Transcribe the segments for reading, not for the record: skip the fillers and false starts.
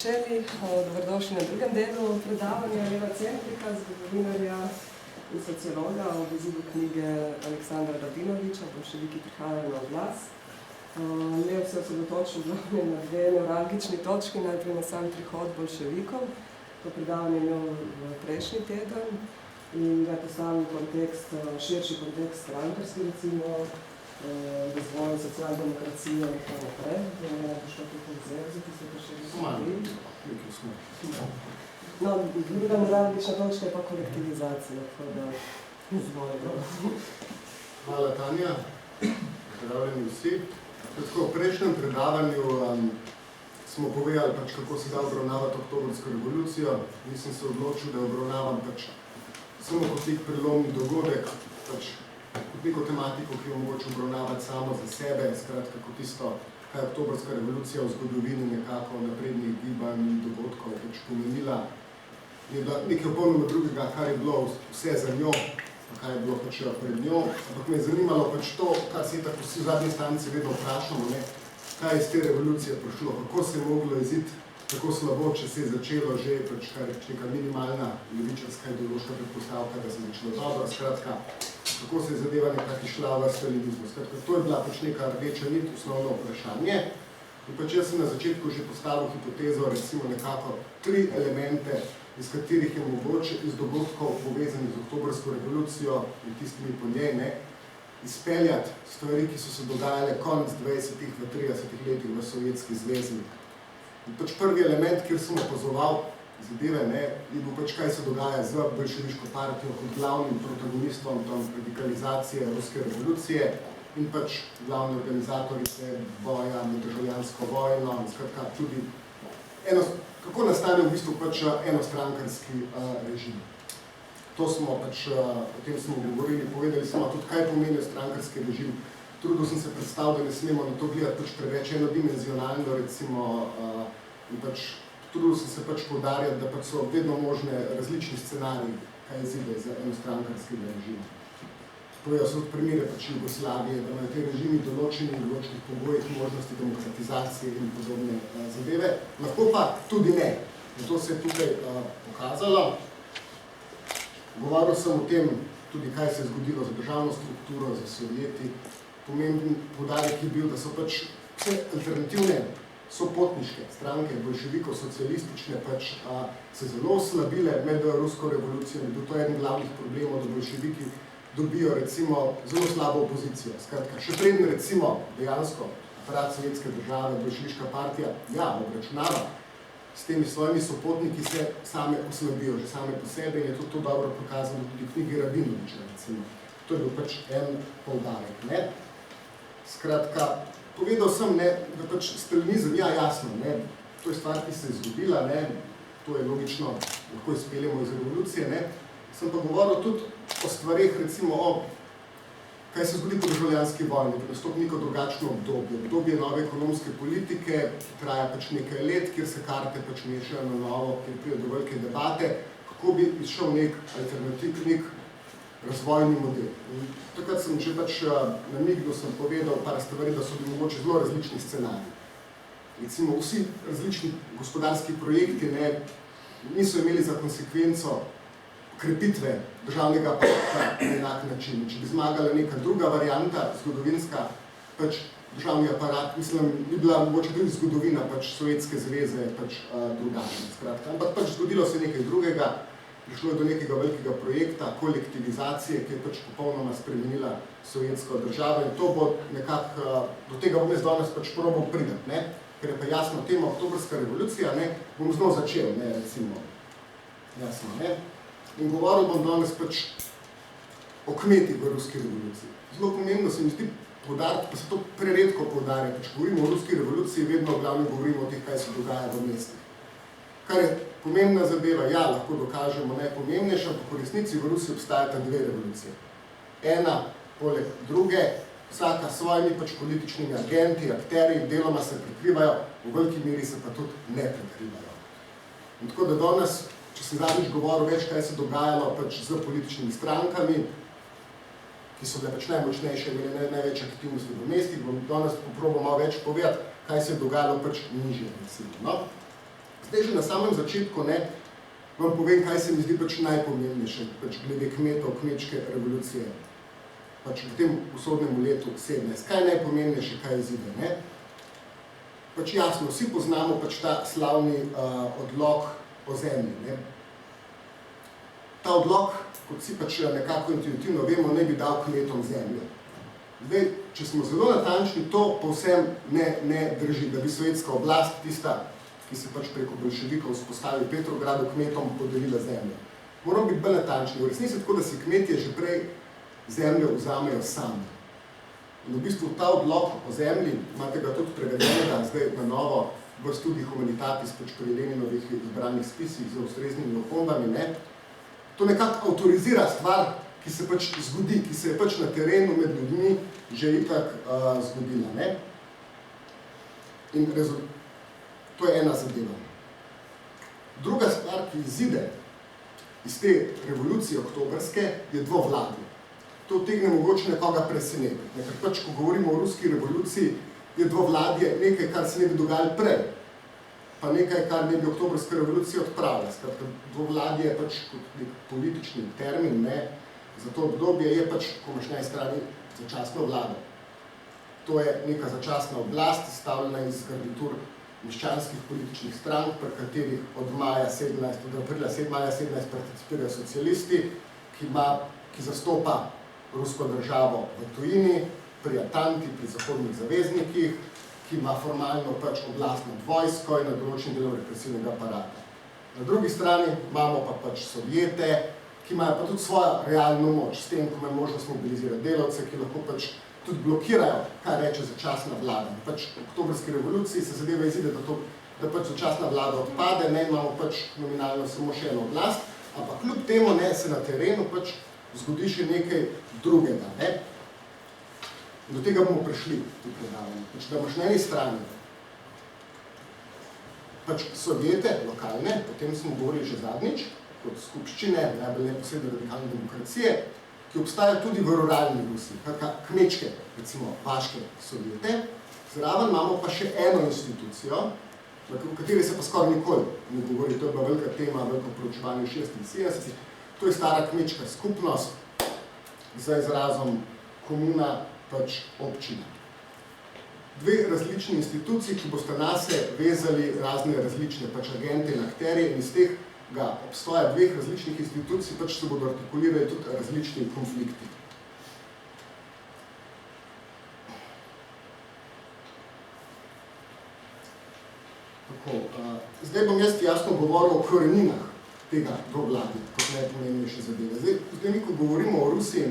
Dobrodošli na drugem delu predavanja Leva Centrika, zgodovinarja in sociologa o bezilu knjige Aleksandra Radinovića, Boljševiki prihajajo na oblast. Lev se osredotočil na dve nevralgični točki, najprej na sam prihod boljševikov. To predavanje je imel v prejšnji teden in ga je postavil kontekst, širši kontekst strankarski, recimo, razvoj socialdemokracije in tako naprej. Da ne bo šlo tukaj vzeti, se pa še ne No, druga nevralgična točka je pa kolektivizacija, tako da izvolite. Hvala, Tanja. Pozdravljeni vsi. Tako, v prejšnjem predavanju smo povedali, kako se da obravnavati oktobrsko revolucijo. Nisem se odločil, da obravnavam samo kot nek prelomni dogodek, kot neko tematiko, ki jo mogoče obravnavati samo za sebe, skratka kot tisto, kaj je oktobrska revolucija v zgodovini nekako naprednih gibanj in dogodkov pomenila. Je bila nekaj popolnoma drugega, kar je bilo vse za njo, kaj je bilo pred njo. Ampak me je zanimalo to, kar se je tako vsi v zadnji stanci vedno vprašamo, kaj je iz te revolucije prišlo, kako se je moglo iziti tako slabo, če se je začelo že neka minimalna levičarska ideološka predpostavka, da se je začelo dobro, skratka, kako se je zadeva nekako išla v stalinizmu. Skratka, to je bila neka rdeča nit, osnovno vprašanje. In jaz sem na začetku že postavil hipotezo, recimo nekako 3 elemente, iz katerih je mogoče iz dogodkov povezanih z oktobrsko revolucijo in tistimi po njej, izpeljati stvari, ki so se dogajale konec 20-ih, v 30-ih letih v Sovjetski zvezi. In prvi element, kjer sem opazoval zadeve, je bil kaj se dogaja z boljševiško partijo kot glavnim protagonistom radikalizacije ruske revolucije in glavne organizatorice boja med državljansko vojno in skratka tudi kako nastane v bistvu enostrankarski režim. To smo o tem smo govorili, povedali smo tudi, kaj pomeni strankarski režim. Trudil sem se predstaviti, da ne smemo na to gledati preveč enodimenzionalno, recimo, in trudil sem se poudarjati, da so vedno možne različni scenariji, kaj izide za enostrankarskega režima. Povedal so tudi primere Jugoslavije, da imajo te režimi določeni v določenih pogojih možnosti demokratizacije in podobne zadeve, lahko pa tudi ne. Zato se je tukaj pokazalo. Govoril sem o tem tudi, kaj se je zgodilo za državno strukturo, za Sovjeti. Pomemben poudarek je bil, da so vse alternativne sopotniške stranke, boljševikov, socialistične, se zelo oslabile med rusko revolucijo. Bil to eden glavnih problemov, da boljševiki dobijo recimo zelo slabo opozicijo. Skratka, še preden recimo dejansko aparat sovjetske države, boljševiška partija, obračunava s temi svojimi sopotniki, se same oslabijo, že same po sebi in je to dobro pokazano tudi v knjigi Radinovića, recimo. To je bil en poudarek. Skratka, povedal sem, da stalinizem, jasno, to je stvar, ki se je zgodila, to je logično, lahko izpeljemo iz revolucije, sem pa govoril tudi o stvareh, recimo kaj se zgodi po državljanski vojni, da nastopi neko drugačno obdobje. Obdobje nove ekonomske politike, traja nekaj let, kjer se karte mešajo na novo, kjer pride do velike debate, kako bi izšel nek alternativ, nek razvojni model. In takrat sem že namignil, sem povedal par stvari, da so bili mogoče zelo različni scenariji. Recimo vsi različni gospodarski projekti niso imeli za konsekvenco krepitve državnega aparata na enak način. Če bi zmagala neka druga varianta, zgodovinska, državni aparat, mislim, bi bila mogoče tudi zgodovina Sovjetske zveze drugačna. Skratka. Ampak zgodilo se nekaj drugega, prišlo je do nekega velikega projekta, kolektivizacije, ki je popolnoma spremenila sovjetsko državo in to bo nekako, do tega bom jaz danes probal priti, ker je pa jasno tema oktobrska revolucija, bom znova začel, recimo, jasno, In govoril bom danes o kmetih v ruski revoluciji. Zelo pomembno se mi zdi poudariti, pa se to preredko poudarja, govorimo o ruski revoluciji, vedno glavno govorimo o teh, kaj se dogaja v mestih. Kar je pomembna zadeva, lahko dokažemo najpomembnejša, ampak v resnici v Rusiji obstajata 2 revolucije. Ena poleg druge, vsaka s svojimi političnimi agenti, akterji, deloma se prekrivajo, v veliki meri se pa tudi ne prekrivajo. In tako da danes, če sem zadnjič govoril več, kaj se dogajalo z političnimi strankami, ki so bile najmočnejše, imeli največ aktivnosti v mestih, bom danes poprobil malo več povedati, kaj se je dogajalo nižje. Zdaj že na samem začetku vam povem, kaj se mi zdi najpomembnejše glede kmetov, kmečke revolucije. V tem usodnem letu 17. Kaj je najpomembnejše, kaj izide? Jasno, vsi poznamo ta slavni odlok o zemlji. Ta odlok, kot si nekako intuitivno vemo, ne bi dal kmetom zemljo. Zdaj, če smo zelo natančni, to povsem ne drži, da bi sovjetska oblast, tista, ki se preko boljševikov vzpostavi Petrogradu, kmetom podelila zemljo. Moramo biti bolj natančni. V resnici tako, da si kmetje že prej zemljo vzamejo sami. In v bistvu ta odlok o zemlji, imate ga tudi prevedenega, zdaj na novo, v študiji Humanitatis, pri Leninovih izbranih spisih z ustreznimi opombami, to nekako avtorizira stvar, ki se zgodi, ki se je na terenu med ljudmi že itak zgodila. In to je ena zadeva. Druga stvar, ki izide iz te revolucije oktobrske, je dvovladje. To utegne mogoče nekoga presenetiti. Ker ko govorimo o ruski revoluciji, je dvovladje nekaj, kar se ne bi dogajalo prej, pa nekaj, kar ne bi oktobrska revolucija odpravila. Skratka, dvovladje je kot nek politični termin, za to obdobje je ko imaš na eni strani začasno vlado. To je neka začasna oblast, sestavljena iz garnitur meščanskih političnih strank, pri katerih od aprila 17. participirajo socialisti, ki zastopa rusko državo v tujini, pri Atanti, pri zahodnih zaveznikih, ki ima formalno oblast nad vojsko in nad določenim delom represivnega aparata. Na drugi strani imamo pa Sovjete, ki imajo pa tudi svojo realno moč, s tem, ko imajo možnost mobilizirati delavce, ki lahko tudi blokirajo, kaj reče začasna vlada. V oktobrski revoluciji se zadeva izide, da začasna vlada odpade, imamo nominalno samo še eno oblast, ampak kljub temu se na terenu zgodi še nekaj drugega. Do tega bomo prišli v predavanju. Da imaš na eni strani Sovjete, lokalne, potem smo govorili že zadnjič, kot skupščine, najbolj neposredne radikalne demokracije, ki obstajajo tudi v ruralni Rusiji, kmečke, recimo vaške Sovjete. Zraven imamo pa še eno institucijo, v kateri se pa skoraj nikoli ne govori, to je bila velika tema, veliko proučevanje v 76. To je stara kmečka skupnost, za izrazom komuna, občina. Dve različni instituciji, ki boste nase vezali razne različne agente in akterje, in iz tega obstoja dveh različnih institucij se bodo artikulirali tudi različni konflikti. Zdaj bom jaz jasno govoril o koreninah tega dvovladja, kot najpomembnejše zadeve. Zdaj, ko govorimo o Rusiji,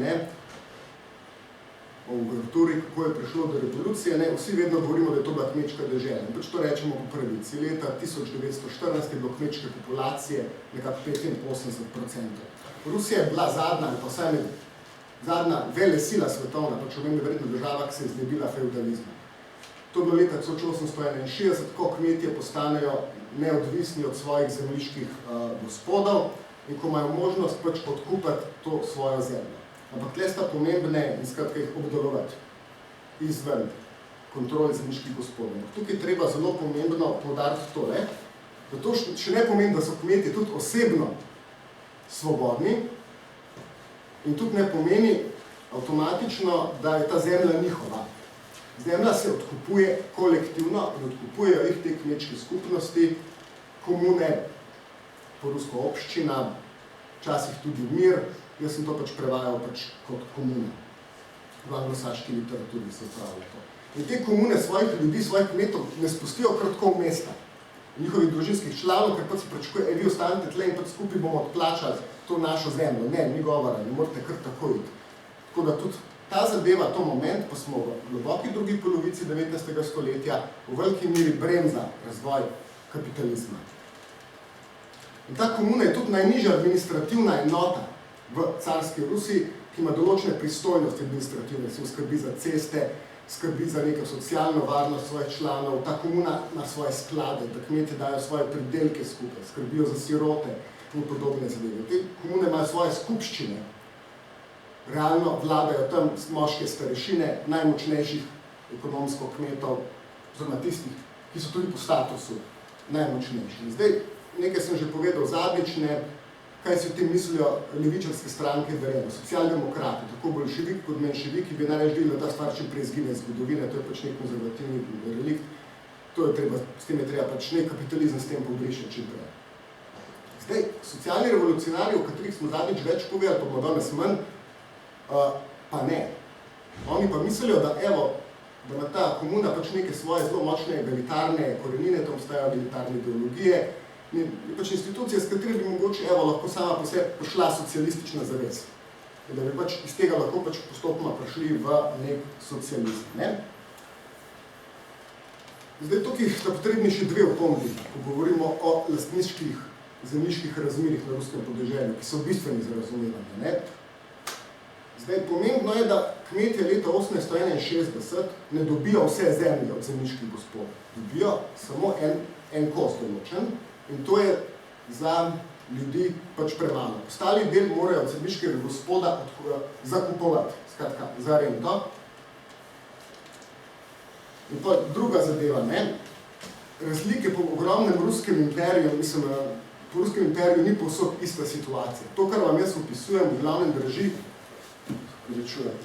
o uverturi, kako je prišlo do revolucije, vsi vedno govorimo, da je to bila kmečka dežela. To rečemo po pravici. Leta 1914 je bilo kmečke populacije nekako 85%. Rusija je bila zadnja velesila svetovna, verjetno država, ki se je znebila feudalizma. To je bilo leta 1861, ko kmetje postanejo neodvisni od svojih zemljiških gospodov in ko imajo možnost odkupati to svojo zemljo. Ampak tle sta pomembne in skratka jih obdelovati izven kontrole zemljiških gospodov. Tukaj treba zelo pomembno poudariti tole, da to še ne pomeni, da so kmetje tudi osebno svobodni in tudi ne pomeni avtomatično, da je ta zemlja njihova. Zemlja se odkupuje kolektivno in odkupujejo jih te kmečke skupnosti, komune, porusko obščina, včasih tudi mir. Jaz sem to prevajal kot komuna. V anglosaški literaturi se upravlja to. In te komune svojih ljudi, svojih kmetov ne spustijo kar tako v mesta. Njihovih družinskih članov, ker se pričakuje, vi ostanete tle in skupaj bomo odplačali to našo zemljo. Ne, ni govora, ne morate kar tako iti. Tako da tudi ta zadeva, to moment, pa smo v globoki drugi polovici 19. stoletja v veliki miri bremza razvoj kapitalizma. In ta komuna je tudi najnižja administrativna enota v carski Rusiji, ki ima določene pristojnosti administrativne, se skrbi za ceste, skrbi za neko socialno varnost svojih članov, ta komuna ima svoje sklade, da kmetje dajo svoje pridelke skupaj, skrbijo za sirote in podobne zadeve. Te komune imajo svoje skupščine, realno vladajo tam moške starešine, najmočnejših ekonomsko kmetov, oziroma tistih, ki so tudi po statusu najmočnejši. Zdaj, nekaj sem že povedal zadnjič, kaj si o tem mislijo levičarske stranke, verjetno, socialdemokrati, tako boljševiki kot menševiki, bi naredili, da ta stvar čim prej izgine iz zgodovine, to je pač nek konzervativni relikt, s tem je treba pač nek kapitalizem s tem pobrišati čim prej. Zdaj, socialni revolucionarji, o katerih smo zadnjič več povedali, pa bomo danes manj, pa ne. Oni pa mislijo, da ima ta komuna pač neke svoje zelo močne egalitarne korenine, tam obstajajo egalitarne ideologije, in pač institucije, s katerimi bi mogoče lahko sama po sebi prišla socialistična zavez. Da bi pač iz tega lahko pač postopoma prišli v nek socializem. Ne? Zdaj, tukaj sta potrebni še dve opombi, ko govorimo o lastniških zemljiških razmerih na ruskem podeželju, ki so bistveni za razumevanje. Ne? Zdaj, pomembno je, da kmetje leta 1861 ne dobijo vse zemlje od zemljiških gospodov. Dobijo samo en kos določen in to je za ljudi pač premalo. Ostali del morajo od zemljiškega gospoda zakupovati, skratka, za rento. In pa druga zadeva, ne? Razlike po ogromnem ruskem imperiju, mislim, po ruskem imperiju ni povsod ista situacija. To, kar vam jaz opisujem, v glavnem drži, rečujem.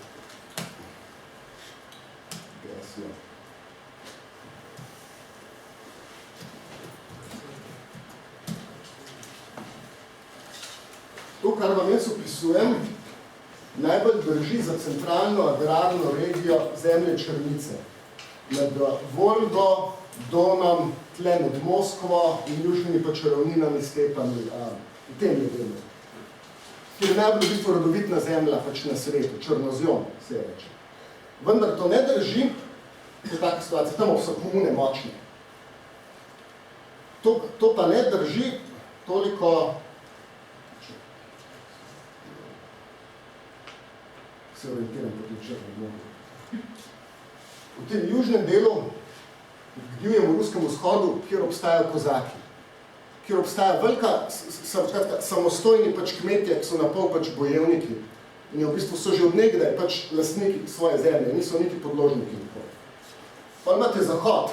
To, kar vam jaz opisujem, najbolj drži za centralno agrarno regijo zemlje Črnice. Med Volgo, Donom, tle med Moskvo in južnimi pa čarovninami stepami v tem delu. Kjer je najbolj v bistvu rodovitna zemlja pač na svetu, Črnozjon se reče. Vendar to ne drži, v takih situaciji, tam so komune močne. To pa ne drži toliko, se orientiram proti črnem. V tem južnem delu, v divjem ruskem vzhodu, kjer obstajajo kozaki, kjer obstaja velika, samostojni pač kmetje, ki so napol pač bojevniki in v bistvu so že od nekdaj pač lastniki svoje zemlje, niso niti podložniki. Pa imate zahod,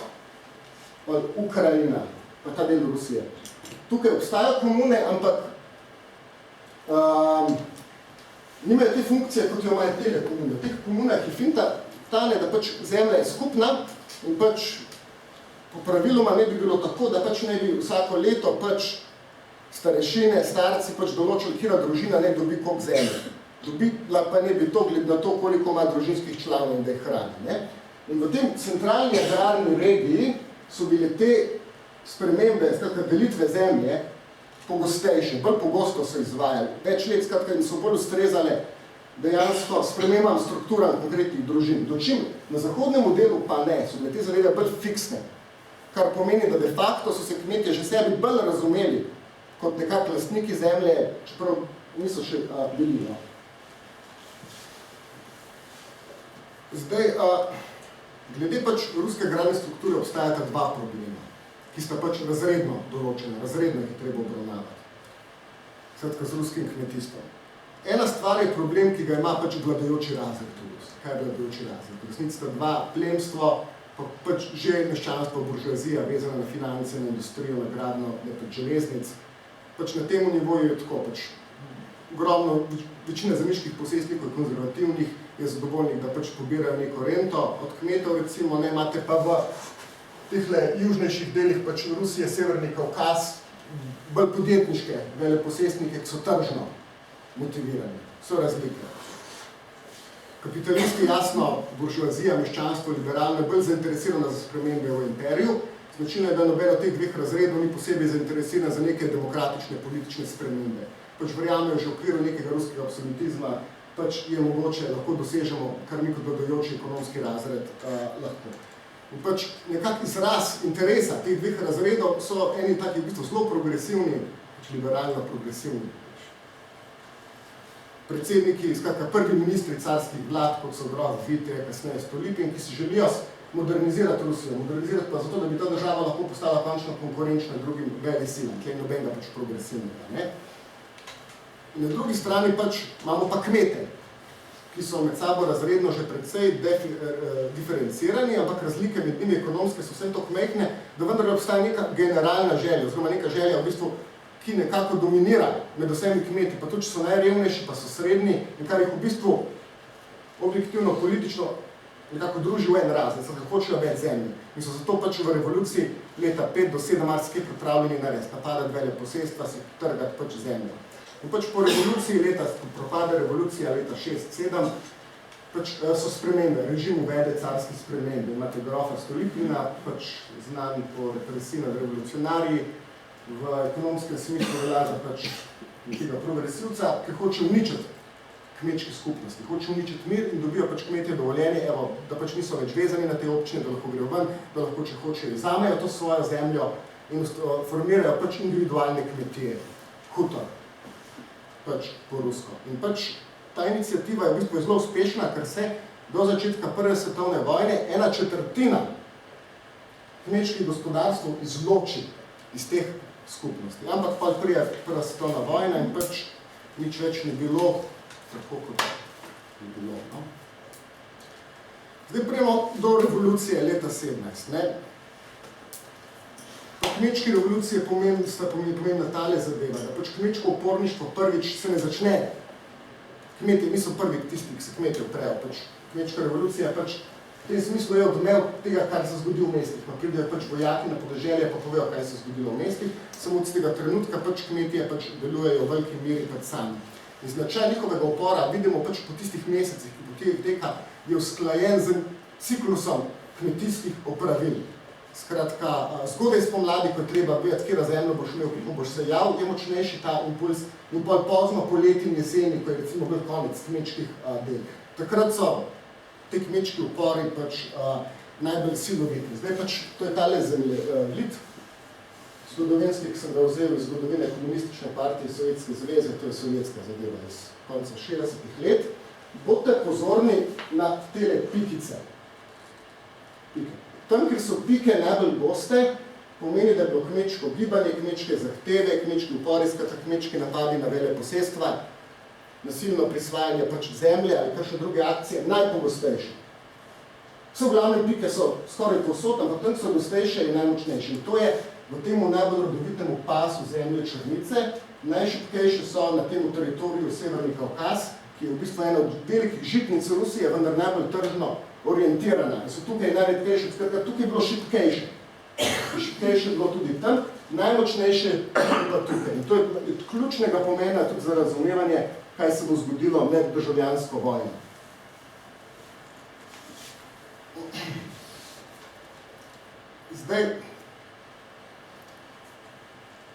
Ukrajina, pa ta del Rusije. Tukaj obstajajo komune, ampak nimajo te funkcije, kot jo imajo tele komune. V teh komunah je finta tane, da pač zemlja je skupna in pač po praviloma ne bi bilo tako, da pač ne bi vsako leto pač starešine, starci pač določili, kjera družina ne dobi koliko zemlje. Dobila pa ne bi to, glede na to, koliko ima družinskih članov in da jih hrani. Ne? In v tem centralni agrarni regiji so bile te spremembe, skratka delitve zemlje, pogostejše, bolj pogosto so izvajali. Več let, skratka, in so bolj ustrezale dejansko spremembam strukturam konkretnih družin. Dočim na zahodnem delu pa ne, so bile te zadeve bolj fiksne, kar pomeni, da de facto so se kmetje že sebi bolj razumeli kot nekak lastniki zemlje, čeprav niso še bili. No. Zdaj, glede pač ruske agrarne strukture obstajata dva problema, ki sta pač razredno določena, razredno jih je treba obravnavati. Skratka, z ruskim kmetijstvom. Ena stvar je problem, ki ga ima pač vladajoči razred v Rusiji. Kaj je vladajoči razred? V resnici sta dva, plemstvo, pa pač že meščanstvo, buržoazija, vezana na finance, na industrijo, na gradnjo, pač železnic. Pač na tem nivoju je tako, pač ogromno, večina zemljiških posestnikov konzervativnih je zadovoljnih, da pač pobirajo neko rento od kmetov, recimo, ne, imate pa v tehle južnejših delih pač Rusije, Severni Kavkaz, bolj podjetniške veleposestnike, ki so tržno motivirani. So razlike. Kapitalisti, jasno, buržoazija, meščanstvo, liberalno, je bolj zainteresirana za spremembe v imperiju. Značilno je, da nobeno teh dveh razredov ni posebej zainteresirana za neke demokratične politične spremembe. Pač verjamejo že v okviru nekega ruskega absolutizma, pač je mogoče, lahko dosežemo kar neko dodajoči ekonomski razred lahko. In pač nekak izraz interesa teh dveh razredov so eni taki v bistvu zelo progresivni, pač liberalno progresivni. Predsedniki, skratka prvi ministri carskih vlad, kot so Grof, Vite, kasneje Stolypin, ki si želijo modernizirati Rusijo. Modernizirati pa zato, da bi ta država lahko postala končno konkurenčna drugim velesilam, ki je nobenega pač progresivnega. Ne? In na drugi strani pač imamo pa kmete, ki so med sabo razredno že precej diferencirani, ampak razlike med njimi ekonomske so vsem toliko majhne, da vendar obstaja neka generalna želja, oziroma neka želja, v bistvu, ki nekako dominira med vsemi kmeti, pa tudi, če so najrevnejši, pa so srednji, in kar jih v bistvu objektivno, politično nekako druži v en razred, da hočejo več zemlje. In so zato pač v revoluciji leta 5 do 7 marsikaj pripravljeni narediti, napadati veleposestva, si trgati pač zemljo. In pač po revoluciji, po propade revolucije leta 6-7, pač so spremembe, režim uvede carske spremembe. Imate grofa Stolypina, pač znan po represiji nad revolucionarji, v ekonomskem smislu velja za pač tega progresivca, ki hoče uničiti kmečke skupnosti, hoče uničiti mir in dobijo pač kmetje dovoljenje, evo, da pač niso več vezani na te občine, da lahko grejo ven, da lahko, če hočejo, vzamejo to svojo zemljo in formirajo pač individualne kmetije, hutor, pač po rusko. In pač ta iniciativa je v bistvu zelo uspešna, ker se do začetka Prve svetovne vojne 1/4 kmečkih gospodarstv izloči iz teh skupnosti. Ampak pa prije Prva svetovna vojna in pač nič več ni bilo tako, kot je bilo. No? Zdaj prijemo do revolucije leta 17. Ne? Po kmečki revoluciji sta pomembna tale zadeva, da pač kmečko uporništvo prvič se ne začne. Kmetje niso prvi tisti, ki se kmetje uprejo. Pač kmečka revolucija pač v tem smislu je odmev tega, kar se zgodi v mestih. Pridejo pač vojaki na podeželje, pa povejo, kaj se zgodilo v mestih. Samo od tega trenutka pač kmetje pač delujejo v veliki meri pač sami. In značaj njihovega upora vidimo pač po tistih mesecih, ki po teh teka je usklajen z ciklusom kmetijskih opravil. Skratka, zgodaj spomladi, ko je treba vedeti, kjera zemljo boš imel, kako boš sejal, je močnejši ta impuls in bolj pozno poleti in jeseni, ko je recimo bil konec kmečkih del. Takrat so te kmečki upori pač najbolj silovitni. Zdaj pač, to je tale zemljevid, zgodovinski, ki sem ga vzel iz zgodovine komunistične partije Sovjetske zveze, to je sovjetska zadeva iz konca 60-ih let. Bodite pozorni na tele pikice. Pike. Tam, kjer so pike najbolj goste, pomeni, da je bilo kmečko gibanje, kmečke zahteve, kmečki upori, skratka kmečki napadi na veleposestva, nasilno prisvajanje pač zemlje ali kakšne druge akcije, najpogostejše. Vse glavne pike so skoraj povsod, ampak tam so gostejše in najmočnejše. In to je v temu najbolj rodovitemu pasu zemlje Črnice. Najšibkejše so na tem teritoriju Severni Kavkaz, ki je v bistvu ena od velikih žitnic Rusije, vendar najbolj tržno orientirana. In so tukaj najredkejše, skratka, tukaj je bilo šibkejše. Šibkejše je bilo tudi tam, najmočnejše pa tukaj. In to je od ključnega pomena tudi za razumevanje, kaj se bo zgodilo med državljansko vojno. Zdaj,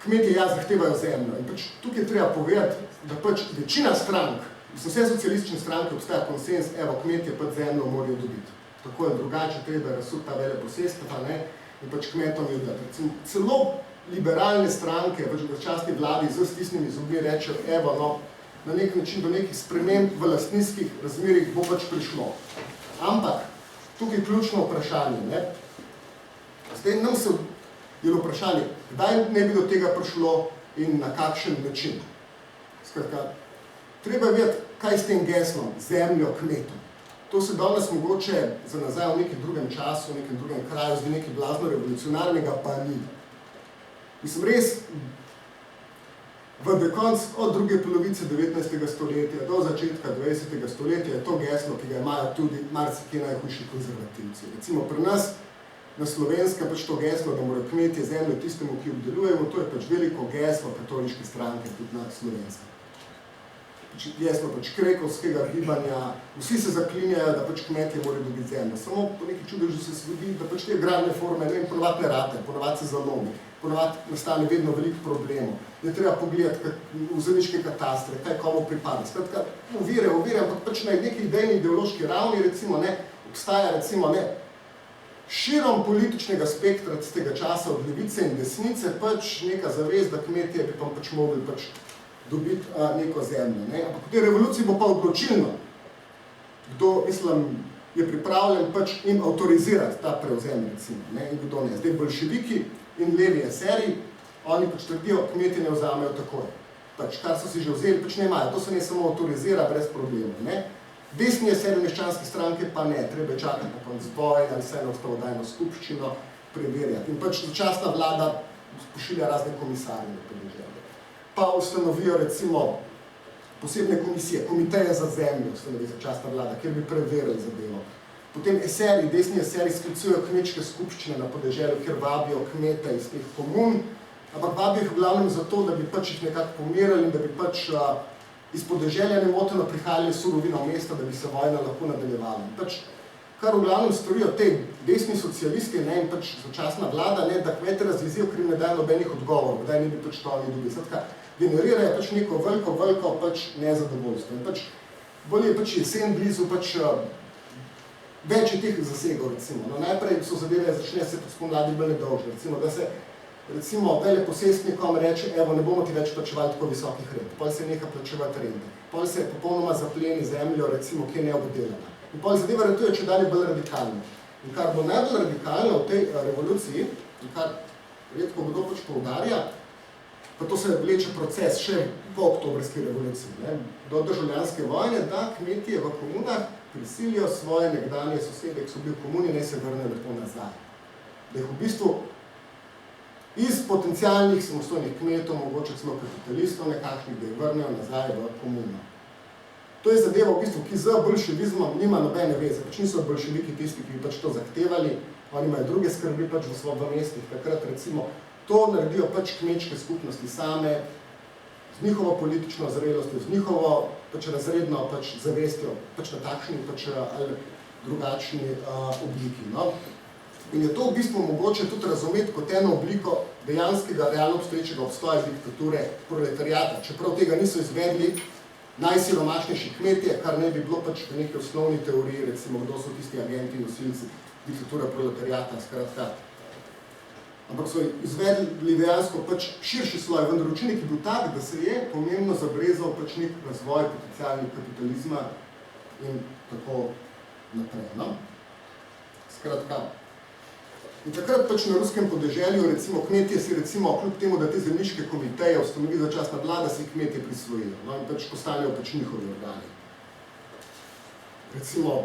kmetje zahtevajo zemljo. In pač tukaj treba povedati, da pač večina strank, vse socialistične stranke obstaja konsens, evo, kmetje pač zemljo morajo dobiti. Tako je drugače, treba razsuti ta veleposestva, ne, in pač kmetom je dati. Celo liberalne stranke, pač v časti vladi z stisnimi zobmi rečejo, evo, no, na nek način do nekih sprememb v lastninskih razmerih bo pač prišlo. Ampak, tukaj je ključno vprašanje, ne. Zdaj nam se je vprašanje, kdaj ne bi do tega prišlo in na kakšen način. Skratka, treba vedeti, kaj s tem geslom, zemljo kmetom. To se danes mogoče za nazaj v nekem drugem času, v nekem drugem kraju, zdi nekaj blazno revolucionarnega, pa ni. Mislim, res, v konc od druge polovice 19. stoletja do začetka 20. stoletja je to geslo, ki ga imajo tudi marsikje najhujši konzervativci. Recimo pri nas, na Slovenskem, pač to geslo, da morajo kmetje zemljo tistemu, ki obdelujemo, to je pač veliko geslo katoliške stranke tudi na Slovenskem. Geslo pač krekovskega gibanja, vsi se zaklinjajo, da pač kmetje morajo dobiti zemljo. Samo po neki čudežu se zgodi, da pač te agrarne forme, ne vem, ponovadi ne rate, ponovadi se zalomi, ponovadi nastane vedno veliko problemov. Je treba pogledati v zemljiške katastre, kaj komu pripada. Skratka, ovire, ampak pač na neki idejni ideološki ravni, recimo, ne, obstaja, recimo, ne, širom političnega spektra tega časa od levice in desnice pač neka zavez, da kmetje bi pa pač mogli pač dobiti neko zemljo. Ne? Ampak v tej revoluciji bo pa odločilno, kdo, mislim, je pripravljen pač jim avtorizirati ta prevzem, recimo, ne? In kdo ne. Zdaj bolševiki in levi eseri, oni pač trdijo, kmetje ne vzamejo takoj. Pač, kar so si že vzeli, pač ne imajo. To se ne samo avtorizira brez problemov. Ne? Desni eseri meščanske stranke pa ne, treba čakati na konec boja ali vseeno ustavodajno skupščino preverjati. In pač začasna vlada pošilja razne komisarje na podeželje. Pa ustanovijo recimo posebne komisije, komiteje za zemljo, ustanovi začasna vlada, kjer bi preverili zadevo. Potem eseri, desni eseri sklicujejo kmečke skupščine na podeželju, kjer vabijo kmete iz teh komun, ampak vabijo jih v glavnem zato, da bi pač jih nekako pomirali in da bi pač iz podeželja nemoteno prihajali surovina v mesto, da bi se vojna lahko nadaljevala. Pač, kar v glavnem storijo te desni socialisti, ne, in pač začasna vlada, ne, da kmete razjezijo, ker jim ne dajo nobenih odgovorov, kdaj ne bi pač to ali drugi. Skratka, generirajo pač neko veliko pač nezadovoljstvo. In pač bolje je pač jesen blizu, pač več je teh zasegov, recimo. No, najprej so zadeve začne se spomladi bolj nedolžne, recimo, da se recimo veleposestnikom reče, evo, ne bomo ti več plačevali tako visokih rent, potem se neha plačevati rente, potem se popolnoma zapleni zemljo, recimo, ki je neobdelana. In potem zadeva retuje, če dalje bolj radikalno. In kar bo najbolj radikalno v tej revoluciji, in kar redko kdo pač poudarja, pa to se vleče proces še po oktobrski revoluciji, ne, do državljanske vojne, da kmetije v komunah prisilijo svoje nekdanje sosede, ki so bili v komuni, ne se vrnejo lepo nazaj. Da jih v bistvu iz potencialnih samostojnih kmetov, mogoče celo kapitalistov nekakšnih, da jih vrnejo nazaj v komuno. To je zadeva v bistvu, ki z bolševizmom nima nobene veze, pač niso bolševiki tisti, ki bi pač to zahtevali, oni imajo druge skrbi pač v mestih, takrat recimo to naredijo pač kmečke skupnosti same, z njihovo politično zrelostjo, z njihovo pač razredno pač zavestjo, pač na takšni pač ali drugačni obliki. No? In je to v bistvu mogoče tudi razumeti kot eno obliko dejanskega, realno obstoječega obstoja diktature proletarijata. Čeprav tega niso izvedli najsiromašnejši kmetje, kar ne bi bilo pač v neki osnovni teoriji, recimo, kdo so tisti agenti in nosilci diktature proletarijata, skratka. Ampak so izvedli dejansko pač širši sloj, vendar učinek je bil tak, da se je pomembno zabrezal pač nek razvoj potencialnih kapitalizma in tako naprej. No? Skratka. In takrat pač na ruskem podeželju, recimo, kmetje si recimo, kljub temu, da te zemljiške komiteje ustanovi začasna vlada, si kmetje prisvojijo, no, in pač postanejo pač njihovi organi. Recimo,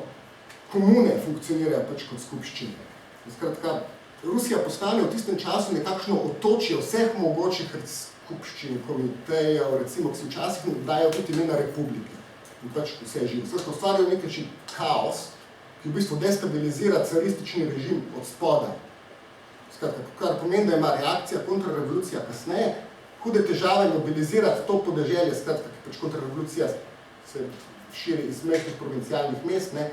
komune funkcionirajo pač kot skupščine. In skratka, Rusija postane v tistem času nekakšno otočje vseh mogočih skupščin, komitejev, recimo, ki se včasih dajo tudi imena republike. In pač vse živo. Skratka, ustvarjajo nekaj kaos, ki v bistvu destabilizira caristični režim od spodaj. Skratka, kar pomeni, da ima reakcija, kontrarevolucija kasneje, hude težave mobilizirati to podeželje, skratka, ki pač kontrarevolucija se širi iz mestnih provincialnih mest, ne,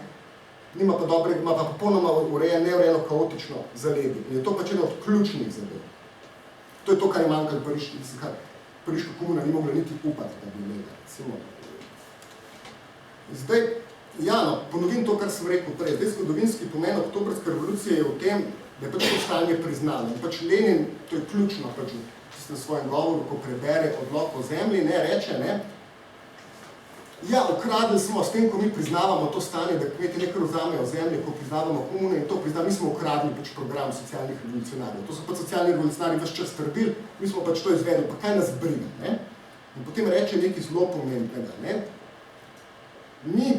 nima pa dobrega, ima pa popolnoma neurejeno kaotično zaledje. In je to pač eno od ključnih zadev. To je to, kar je manjkalo Pariška komuna ni mogla niti upati, da bi imela, recimo. Zdaj, ja, no, ponovim to, kar sem rekel prej. Zdaj, zgodovinski pomen oktobrske revolucije je v tem, da je pač to stanje priznano. In pač Lenin, to je ključno pač v tistem svojem govoru, ko prebere odlok o zemlji, ne, reče, ne, ja, ukradli smo s tem, ko mi priznavamo to stanje, da kmetje nekaj vzamejo zemlje, ko priznavamo komune in to priznamo, mi smo ukradli pač program socialnih revolucionarjev. To so pač socialni revolucionarji ves čas trdili, mi smo pač to izvedli, pa kaj nas briga, ne? In potem reče nekaj zelo pomembnega, ne? Mi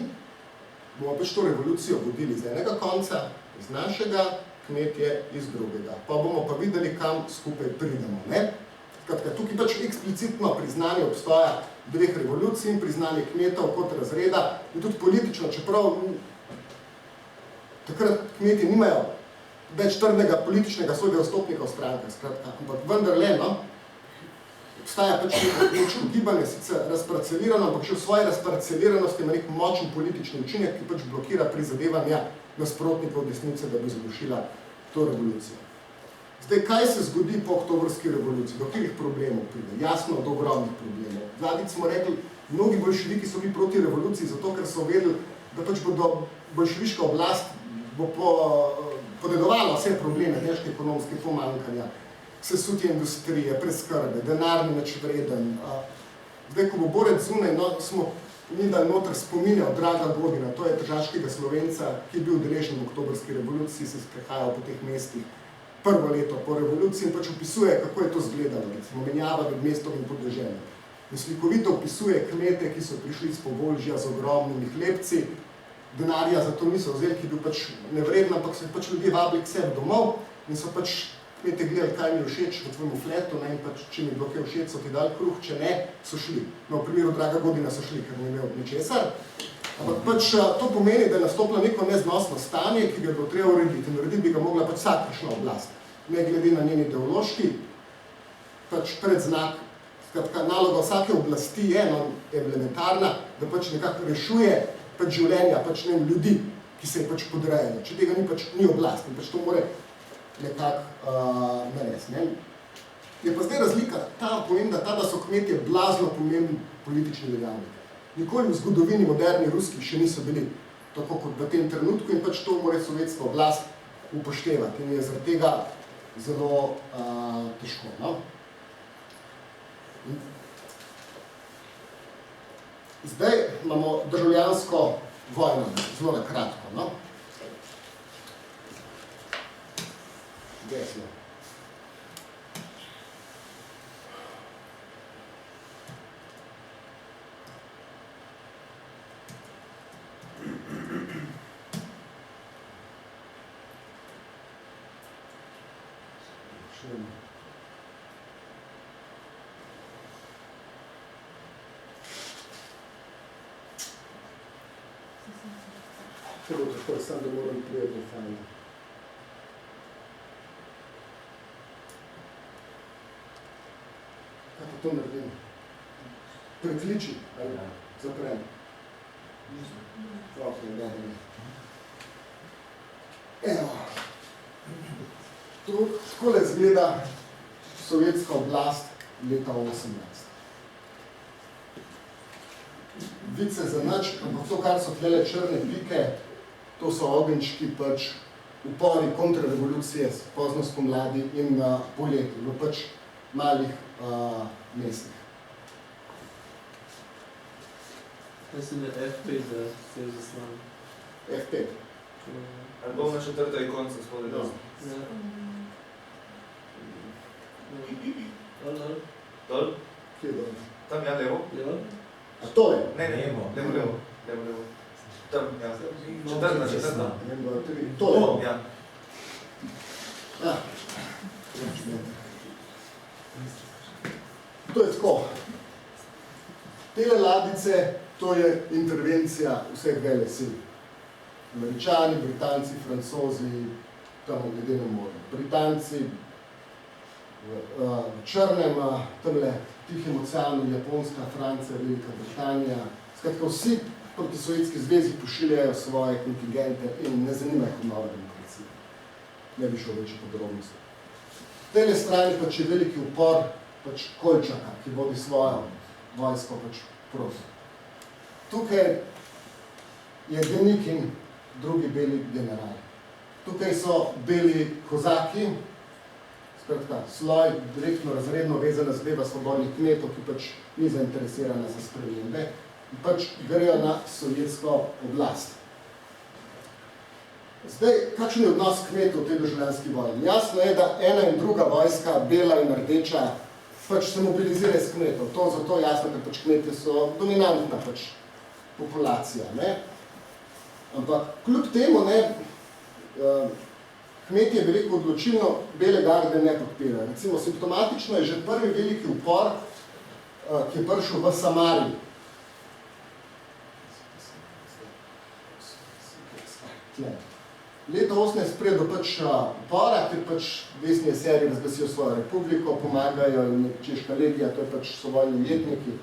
bomo pač to revolucijo vodili z enega konca, iz našega, kmetje iz drugega. Pa bomo pa videli, kam skupaj pridemo, ne? Skratka, tukaj pač eksplicitno priznanje obstoja dveh revolucij in priznanje kmetov kot razreda in tudi politično, čeprav takrat kmetje nimajo več trdnega političnega svojega vstopnika v strankah, skratka, ampak vendarle, no, obstaja pač neko gibanje, sicer razparcelirano, ampak še v svoji razparceliranosti ima nek močen politični učinek, ki pač blokira prizadevanja nasprotnikov desnice, da bi zrušila to revolucijo. Zdaj, kaj se zgodi po oktobrski revoluciji? Do katerih problemov pride? Jasno, do ogromnih problemov. Zadnjič smo rekli, mnogi bolševiki so bili proti revoluciji, zato ker so vedeli, da pač bodo bolševiška oblast bo podedovala vse probleme, težke ekonomske pomanjkanja, sesutje industrije, preskrbe, denarni nečvreden. Zdaj, ko bo Borec zunaj, no, smo mi dali noter spominjal Draga Godina, to je tržaškega Slovenca, ki je bil udeležen v oktobrski revoluciji, se sprehajal po teh mestih prvo leto po revoluciji in pač opisuje, kako je to izgledalo, recimo menjava med mestom in podeželjem. In slikovito opisuje kmete, ki so prišli iz Povolžja z ogromnimi hlebci, denarja za to niso vzeli, ki je bil pač nevreden, ampak so pač ljudje vabili k sebi domov in so pač kmete gledali, kaj mi je všeč v tvojemu fletu, ne, in pač, če mi je bilo kaj všeč, so ti dali kruh, če ne, so šli. No, v primeru Draga Godina so šli, ker ni imel ničesar. Ampak pač to pomeni, da je nastopilo neko neznosno stanje, ki ga je bilo treba urediti. In urediti bi ga mogla pač vsakršna oblast. Ne glede na njen ideološki, pač predznak. Skratka, naloga vsake oblasti je elementarna, da pač nekako rešuje pač življenja, pač ne ljudi, ki se je pač podrejajo. Če tega ni, pač ni oblast in pač to more nekako narediti. Ne? Je pa zdaj razlika ta pomembna, da so kmetje blazno pomembni politični dejavniki. Nikoli v zgodovini moderni ruskih še niso bili tako kot v tem trenutku in pač to mora sovjetska oblast upoštevati in je zaradi tega zelo težko. No? Zdaj imamo državljansko vojno, zelo na kratko. No? Desno. Če bo tako, sam da moram prijetno fajn. Kaj pa to naredim? Prekliči, ali zaprem? Ok, dobro. Evo. Takole izgleda sovjetska oblast leta 18. Vid se za nič, ampak to, kar so tlele črne pike, to so ogenjčki pač upori kontrarevolucije pozno spomladi in poleti, v pač malih mestih. Mislim, da F5 za vse zaslan. F5. Ali bom na četrta ikonca spodaj desno? Ja. Dol, dol. Dol? Kje je dol? Tam ja, levo? Levo? A to je? Ne, levo. Tam, ja. Četrta. To je? Ja. To je tako. Tele ladjice, to je intervencija vseh velesil. Američani, Britanci, Francozi, tam glede na morje. Britanci v Črnem, tamle Tihem oceanu, Japonska, Francija, Velika Britanija. Skratka, vsi proti Sovjetski zvezi pošiljajo svoje kontingente in ne zanima jih nova demokracija. Ne bi šel večje podrobnosti. V tele strani pač je veliki upor pač Kolčaka, ki vodi svojo vojsko pač proti. Tukaj je Denikin, drugi beli general. Tukaj so beli kozaki, skratka, sloj, direktno razredno vezana zadeva svobodnih kmetov, ki pač ni zainteresirana za spremembe in pač grejo na sovjetsko oblast. Zdaj, kakšen je odnos kmetov v tej državljanski vojni? Jasno je, da ena in druga vojska, bela in rdeča, pač se mobilizira iz kmetov. To zato jasno, ker pač kmetje so dominantna pač populacija, ne? Ampak kljub temu, ne, kmetje, bi rekel, odločilno bele garde ne podpirajo. Recimo, simptomatično je že prvi veliki upor, ki je prišel v Samariji. Leto 18 prije do pač upora, ker pač desni eseri razglasijo svojo republiko, pomagajo in češka legija, to je pač so vojni ujetniki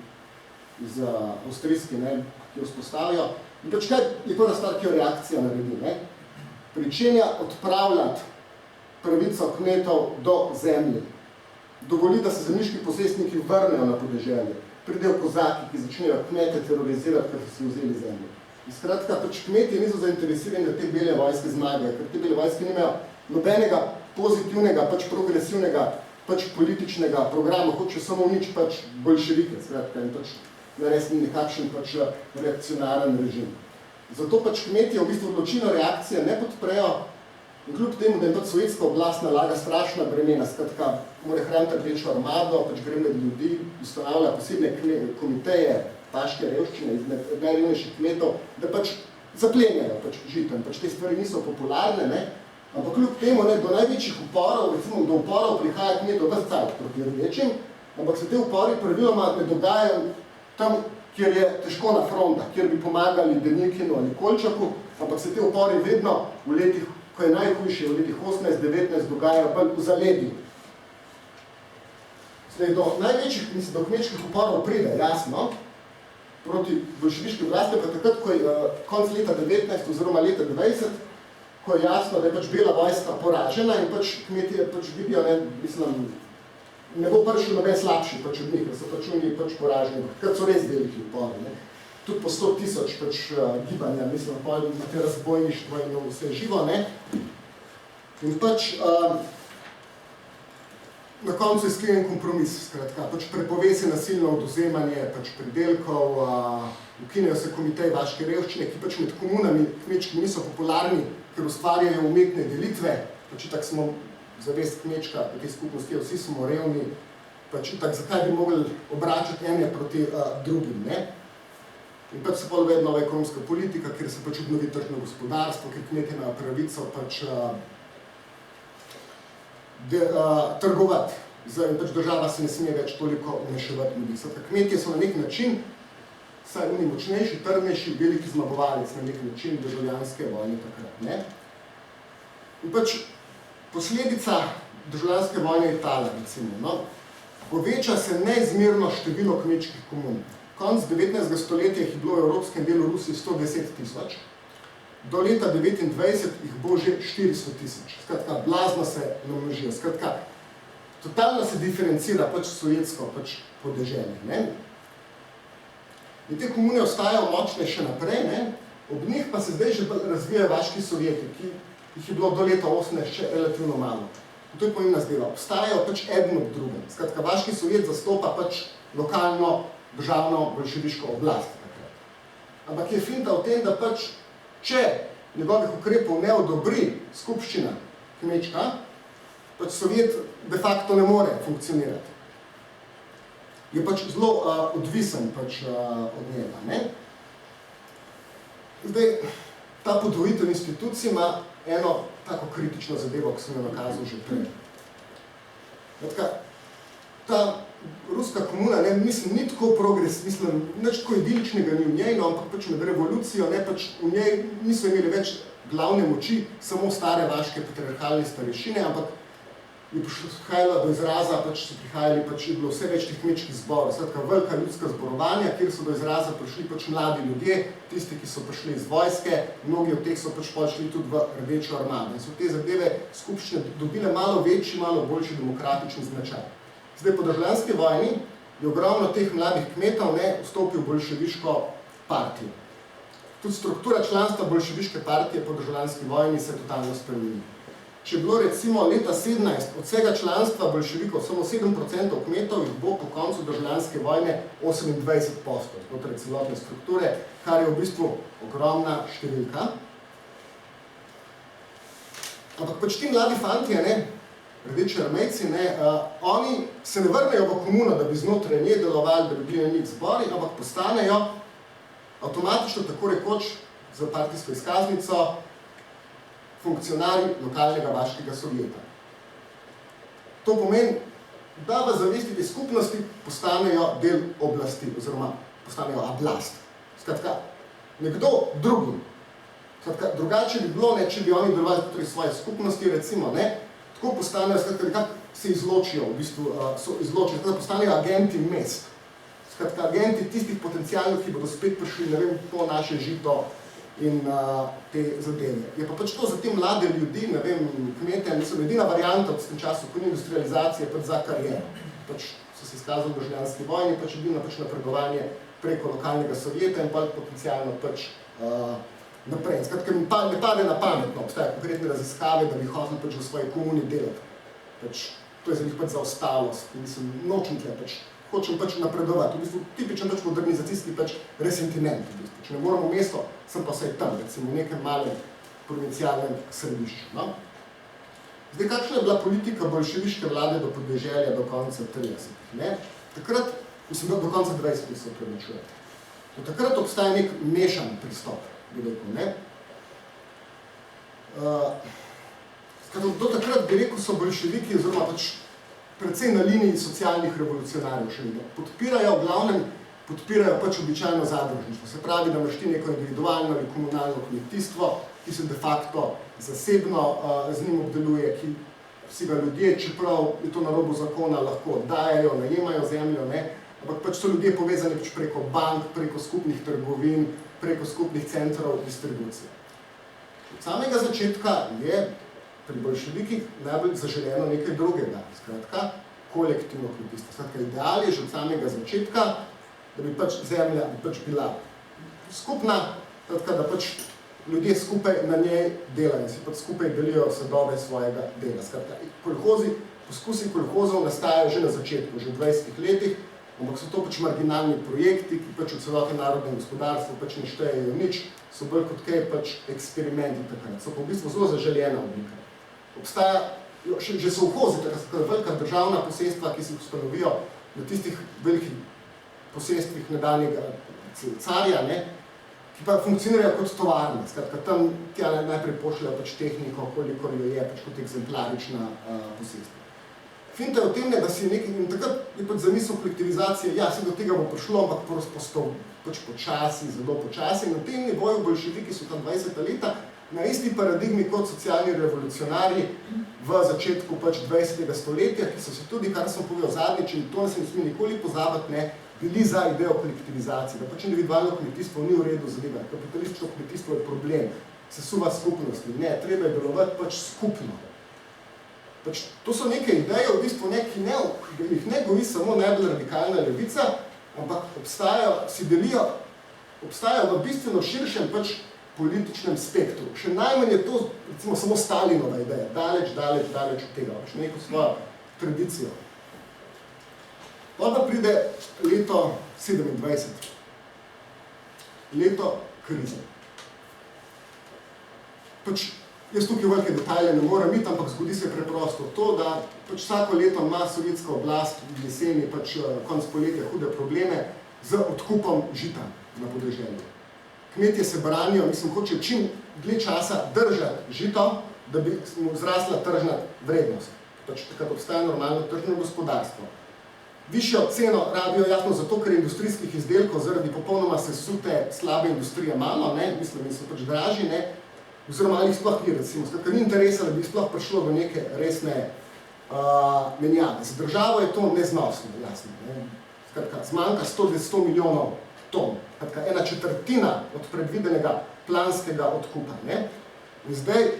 iz avstrijski, ne, ki jo vzpostavijo. In pač kaj je prva stvar, ki jo reakcija naredi, ne? Pričenja odpravljati pravico kmetov do zemlje. Dovoli, da se zemljiški posestniki vrnejo na podeželje. Pridejo kozaki, ki začnejo kmete terorizirati, ker so si vzeli zemljo. In skratka, pač kmetje niso zainteresirani, da te bele vojske zmagajo, ker te bele vojske nimajo nobenega pozitivnega, pač progresivnega, pač političnega programa, hoče samo nič pač boljševike, skratka, in pač narediti nekakšen pač reakcionaren režim. Zato pač kmetje v bistvu odločilno reakcijo ne podprejo In kljub temu, da jim pač sovjetska oblast nalaga strašna bremena, skratka, mora hraniti rdečo armado, pač gre med ljudi, ustanavlja posebne komiteje vaške revščine izmed najrevnejših kmetov, da pač zaplenjajo pač žito. Pač te stvari niso popularne, ne? Ampak kljub temu, ne, do največjih uporov, recimo do uporov prihaja kmetov ves cajt proti rdečim, ampak se te upori praviloma ne dogajajo tam, kjer je težko na frontah, kjer bi pomagali Denikinu ali Kolčaku, ampak se te upori vedno v letih, ko je najhujše, v letih 18-19 dogajajo bolj v zaledju. Zdaj, do največjih, mislim, do kmečkih uporov pride, jasno, proti boljševiški oblasti, pa takrat, ko je konc leta 19 oziroma leta 20, ko je jasno, da je pač bela vojska poražena in pač kmetje pač vidijo, ne, mislim, ne bo prišel noben slabši pač od njih, ker so pač oni pač poraženi, ker so res veliki upori, ne. Tudi po 100,000 pač gibanja, mislim, pa imate razbojništvo in vse živo, ne. In pač na koncu je sklenjen kompromis, skratka, pač prepove se nasilno odvzemanje pač pridelkov, ukinejo se komiteji vaške revščine, ki pač med komunami kmečkimi niso popularni, ker ustvarjajo umetne delitve, pač itak smo zavest kmečka v tej skupnosti, vsi smo revni, pač itak zakaj bi mogli obračati ene proti drugim, ne? In pač se pa uvede nova ekonomska politika, kjer se pač obnovi tržno gospodarstvo, kjer kmetje imajo pravico pač trgovati. In pač država se ne sme več toliko vmešavati ljudi. Skratka, kmetje so na nek način, saj oni močnejši, trdnejši, veliki zmagovalec na nek način državljanske vojne takrat, ne? In pač posledica državljanske vojne je tale, recimo, no? Poveča se neizmerno število kmečkih komun. Konc 19. stoletja jih je bilo v evropskem delu Rusije 110,000, do leta 1929 jih bo že 400,000. Skratka, blazno se namnožijo. Skratka, totalno se diferencira pač sovjetsko pač podeželje, ne? In te komune ostajajo močne še naprej, ne? Ob njih pa se zdaj že razvijajo vaški sovjeti, ki jih je bilo do leta 18 še relativno malo. In to je pomembna zdela. Obstajajo pač eden ob drugem. Skratka, vaški sovjet zastopa pač lokalno, državno, boljševiško oblast. Ampak je finta v tem, da pač, če njegovih ukrepov ne odobri skupščina kmečka, pač sovjet de facto ne more funkcionirati. Je pač zelo odvisen pač od njega, ne? Zdaj, ta podvojitev institucij ima eno tako kritično zadevo, ki sem jo nakazal že prej. Ta ruska komuna, ne, mislim, ni tako progres, mislim, nič tako idiličnega ni v njej, no, ampak pač med revolucijo, ne, pač v njej niso imeli več glavne moči, samo stare vaške patriarhalne starešine, ampak je prihajalo do izraza, pač so prihajali, pač je bilo vse več teh kmečkih zborov, skratka velika ljudska zborovanja, kjer so do izraza prišli pač mladi ljudje, tisti, ki so prišli iz vojske, mnogi od teh so pač prišli tudi v rdečo armado. In so te zadeve skupščine dobile malo večji, malo boljši demokratični značaj. Zdaj, po državljanski vojni je ogromno teh mladih kmetov ne vstopil v boljševiško partijo. Tudi struktura članstva boljševiške partije po državljanski vojni se totalno spremeni. Če je bilo recimo leta 17 od vsega članstva boljševikov samo 7% kmetov, jih bo po koncu državljanske vojne 28%, znotraj celotne strukture, kar je v bistvu ogromna številka. Ampak pač ti mladi fantje, ne, rdeči armejci, ne, oni se ne vrnejo v komuno, da bi znotraj nje delovali, da bi bili na njih zbori, ampak postanejo avtomatično tako rekoč za partijsko izkaznico funkcionarji lokalnega vaškega sovjeta. To pomeni, da v zavesti te skupnosti postanejo del oblasti, oziroma postanejo oblast. Skratka, nekdo drugi. Skratka, drugače bi bilo, ne, če bi oni delovali tudi svoje skupnosti, recimo, ne, tako postanejo, skratka, nekako se izločijo, v bistvu, so izločeni, skratka, postanejo agenti mest. Skratka, agenti tistih potencialov, ki bodo spet prišli, ne vem, po naše žito in te zadeve. Je pa pač to za te mlade ljudi, ne vem, kmete, mislim, edina varianta v tem času, ko ni industrializacije, pač za kariero. Pač so se izkazali v državljanski vojni, pač je bil pač napredovanje preko lokalnega sovjeta in pa potencialno pač naprej. Skratka, mi ne pade na pametno, obstajajo konkretne raziskave, da bi hoteli pač v svoji komuni delati. Pač, to je za njih pač zaostalost, mislim, nočem tle pač. Hočem pač napredovati, v bistvu tipičen pač modernizacijski pač resentiment, v bistvu. Če ne moram v mesto, sem pa vsaj tam, recimo v nekem malem provincialnem središču, no? Zdaj, kakšna je bila politika bolševiške vlade do podeželja do konca 30-ih? Takrat, mislim, do konca 20-ih se opravičuje. Do takrat obstaja nek mešan pristop, bi rekel, ne? Do takrat, bi rekel, so bolševiki, oziroma pač predvsem na liniji socialnih revolucionarjev še vedno. Podpirajo pač običajno zadružništvo. Se pravi, da imaš ti neko individualno ali komunalno kmetijstvo, ki se de facto zasebno z njim obdeluje, ki si ga ljudje, čeprav je to na robu zakona, lahko oddajajo, najemajo zemljo, ne? Ampak pač so ljudje povezani pač preko bank, preko skupnih trgovin, preko skupnih centrov distribucije. Od samega začetka je pri bolševikih najbolj zaželeno nekaj drugega, skratka, kolektivno kmetijstvo. Skratka, ideal je že od samega začetka, da bi pač zemlja bila skupna, da pač ljudje skupaj na njej delajo in si pač skupaj delijo sadove svojega dela. Skratka, poskusi kolhozov nastajajo že na začetku, že v 20 letih, ampak so to pač marginalni projekti, ki pač v celotnem narodnem gospodarstvu pač ne štejejo nič, so bolj kot kaj pač eksperimenti takrat. So pa v bistvu zelo zaželjena oblika. Obstaja že sovhozi, tako velika državna posestva, ki se ustanovijo na tistih velikih posestvih nedanjega carja, ne, ki pa funkcionirajo kot tovarne. Skratka, tam tja najprej pošljajo pač tehniko, kolikor jo je, pač kot eksemplarična posestva. Finta je o tem, da si nekaj, in takrat je pač zamisel kolektivizacije, ja, se do tega bo prišlo, ampak prosto pač počasi, zelo počasi. In na tem nivoju bolševiki so tam 20 leta na isti paradigmi kot socialni revolucionarji v začetku pač 20. stoletja, ki so se tudi, kar sem povedal zadnjič, in to ne se ne sme nikoli pozabiti, ne, bili za idejo kolektivizacije, da pač individualno kmetijstvo ni v redu zadeva, kapitalistično kmetijstvo je problem, sesuva skupnosti, ne, treba je delovati pač skupno. Pač, to so neke ideje, v bistvu neki jih ne govi samo najbolj radikalna levica, ampak obstajajo v bistveno širšem pač političnem spektru. Še najmanj je to, recimo, samo Stalinova ideja, daleč od tega, pač neko svojo tradicijo. Pa pride leto 27, leto krize. Pač, jaz tukaj velike detalje ne morem iti, ampak zgodi se preprosto to, da pač vsako leto ima sovjetska oblast v jeseni, pač konec poletja hude probleme z odkupom žita na podeželju. Kmetje se branijo, mislim, hoče čim dlje časa držati žito, da bi mu zrasla tržna vrednost. Pač takrat obstaja normalno tržno gospodarstvo. Višjo ceno rabijo jasno zato, ker je industrijskih izdelkov zaradi popolnoma sesute slabe industrije malo, ne, mislim, in so pač dražji, ne, oziroma ali jih sploh ni, recimo, skratka, ni interesa, da bi sploh prišlo do neke resne menjave. Za državo je to neznosno, jasno, ne. Skratka, zmanjka 100 milijonov ton, skratka, 1/4 od predvidenega planskega odkupa, ne. In zdaj,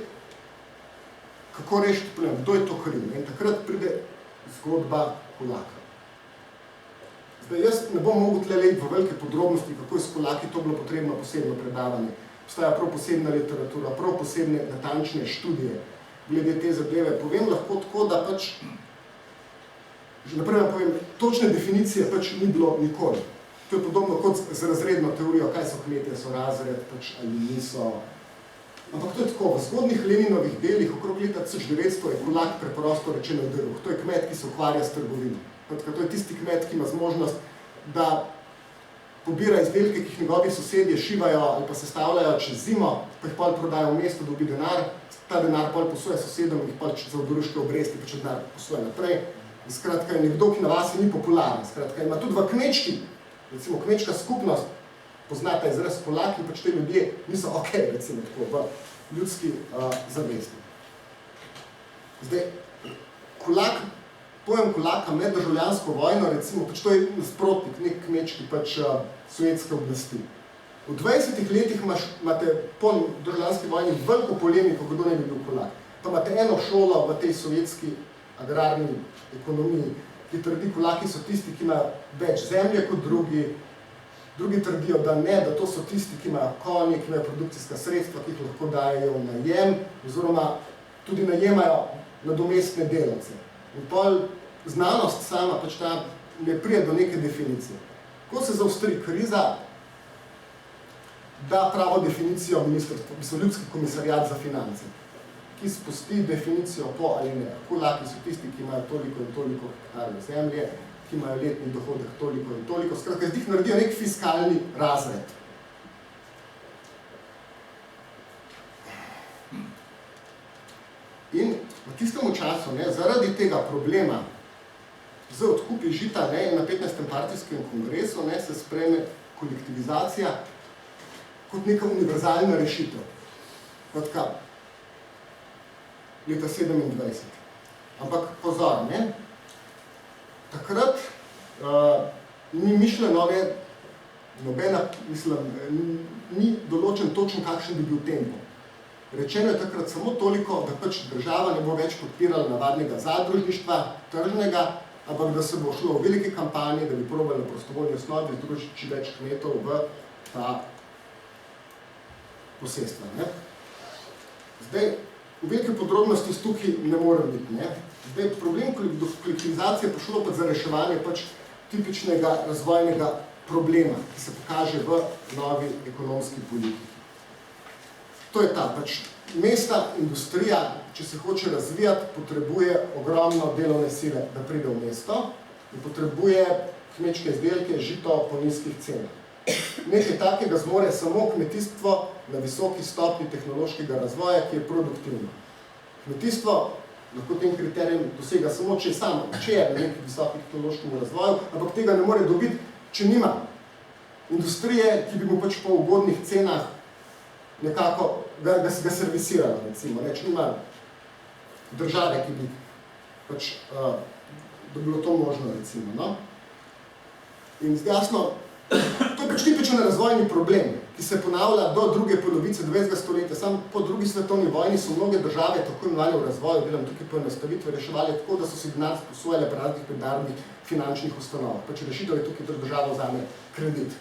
kako rešiti problem, kdo je to kriv, ne, in takrat pride zgodba Kulaka. Zdaj, jaz ne bom mogel tle leiti v velike podrobnosti, kako je s Kulaki, to bilo potrebno posebno predavanje. Obstaja prav posebna literatura, prav posebne natančne študije glede te zadeve. Povem lahko tako, da pač, že naprej vam povem, točne definicije pač ni bilo nikoli. To je podobno kot z razredno teorijo, kaj so kmetje, so razred, pač ali niso. Ampak to je tako, v zgodnih Leninovih delih okrog leta 1900 je Kulak preprosto rečeno deruh. To je kmet, ki se ukvarja s trgovino. To je tisti kmet, ki ima zmožnost, da pobira izdelke, ki jih njegovi sosedje šivajo ali pa sestavljajo čez zimo, pa jih pol prodajo v mestu, dobi denar, ta denar pol posuje sosedom in jih pol za oderuške obresti, pa če denar posuje naprej. In skratka, je nekdo, ki na vasi ni popularen. Skratka, ima tudi v kmečki, recimo kmečka skupnost, poznata izraz Kulaki, pač te ljudje niso ok, recimo tako, v ljudski zavesti. Zdaj, pojem Kulaka med državljansko vojno, recimo, pač to je nasprotnik, nek kmečki pač sovjetske oblasti. V 20 letih imate po državljanski vojni veliko polemiko, kdo ne bi bil Kulak. Pa imate eno šolo v tej sovjetski agrarni ekonomiji, ki trdi, Kulaki so tisti, ki imajo več zemlje kot drugi, drugi trdijo, da ne, da to so tisti, ki imajo konje, ki imajo produkcijska sredstva, ki jih lahko dajejo v najem, oziroma tudi najemajo nadomestne delavce. In pol znanost sama pač ta ne pride do neke definicije. Ko se zaostri kriza, da pravo definicijo ministrstvo, ljudski komisariat za finance, ki spusti definicijo po alinejah. Kulaki so tisti, ki imajo toliko in toliko hektarjev zemlje, ki imajo letni dohodek toliko in toliko. Skratka, z njih naredijo nek fiskalni razred. In v tistem času, zaradi tega problema z odkupi žita na 15. partijskem kongresu se sprejme kolektivizacija kot neka univerzalna rešitev. Kratka, leta 27. Ampak pozor, takrat ni mišljeno, ni določen točno, kakšen bi bil tempo. Rečeno je takrat samo toliko, da pač država ne bo več podpirala navadnega zadružništva, tržnega, ampak da se bo šlo v velike kampanje, da bi probali na prostovoljni osnovi združiti več kmetov v ta posestva. Zdaj, v velike podrobnosti tukaj ne morem biti. Zdaj, problem kolektivizacije je prišlo pa za reševanje pač tipičnega razvojnega problema, ki se pokaže v novi ekonomski politiki. To je ta, pač mesta, industrija, če se hoče razvijati, potrebuje ogromno delovne sile, da pride v mesto in potrebuje kmečke izdelke, žito po nizkih cenah. Nekaj takega zmore samo kmetijstvo na visoki stopnji tehnološkega razvoja, ki je produktivno. Kmetijstvo lahko tem kriterijem dosega samo, če je na nekem visokem tehnološkem razvoju, ampak tega ne more dobiti, če nima industrije, ki bi mu pač po ugodnih cenah nekako ga servisirala, recimo, če nima države, ki bi pač, da bilo to možno, recimo, no. In jasno, to je pač tipičen razvojni problem, ki se ponavlja do druge polovice 20. stoletja. Samo po drugi svetovni vojni so mnoge države, tako imenovane v razvoju, delam tukaj poenostavitve, reševali tako, da so si denar sposojale pri raznih mednarodnih finančnih ustanovah. Pač rešitev je tukaj, da država vzame kredit,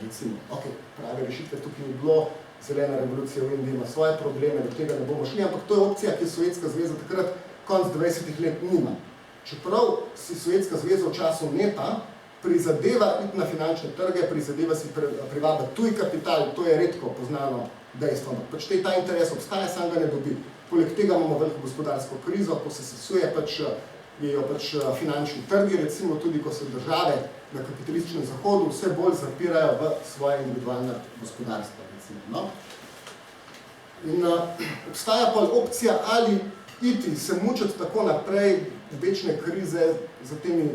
recimo. Ok, prave rešitve tukaj ni bilo, zelena revolucija v Indiji ima svoje probleme, do tega ne bomo šli, ampak to je opcija, ki je Sovjetska zveza takrat konec 20. let nima. Čeprav si Sovjetska zveza v času NEPA prizadeva iti na finančne trge, prizadeva si privabiti tuj kapital, to je redko poznano dejstvo. Pač ta interes obstaja, sam ga ne dobi. Poleg tega imamo veliko gospodarsko krizo, ko se sesuje finančni trgi, recimo tudi, ko se države na kapitalističnem zahodu vse bolj zapirajo v svoje individualne gospodarstva. No? In obstaja pa opcija, ali iti, se mučati tako naprej, večne krize za temi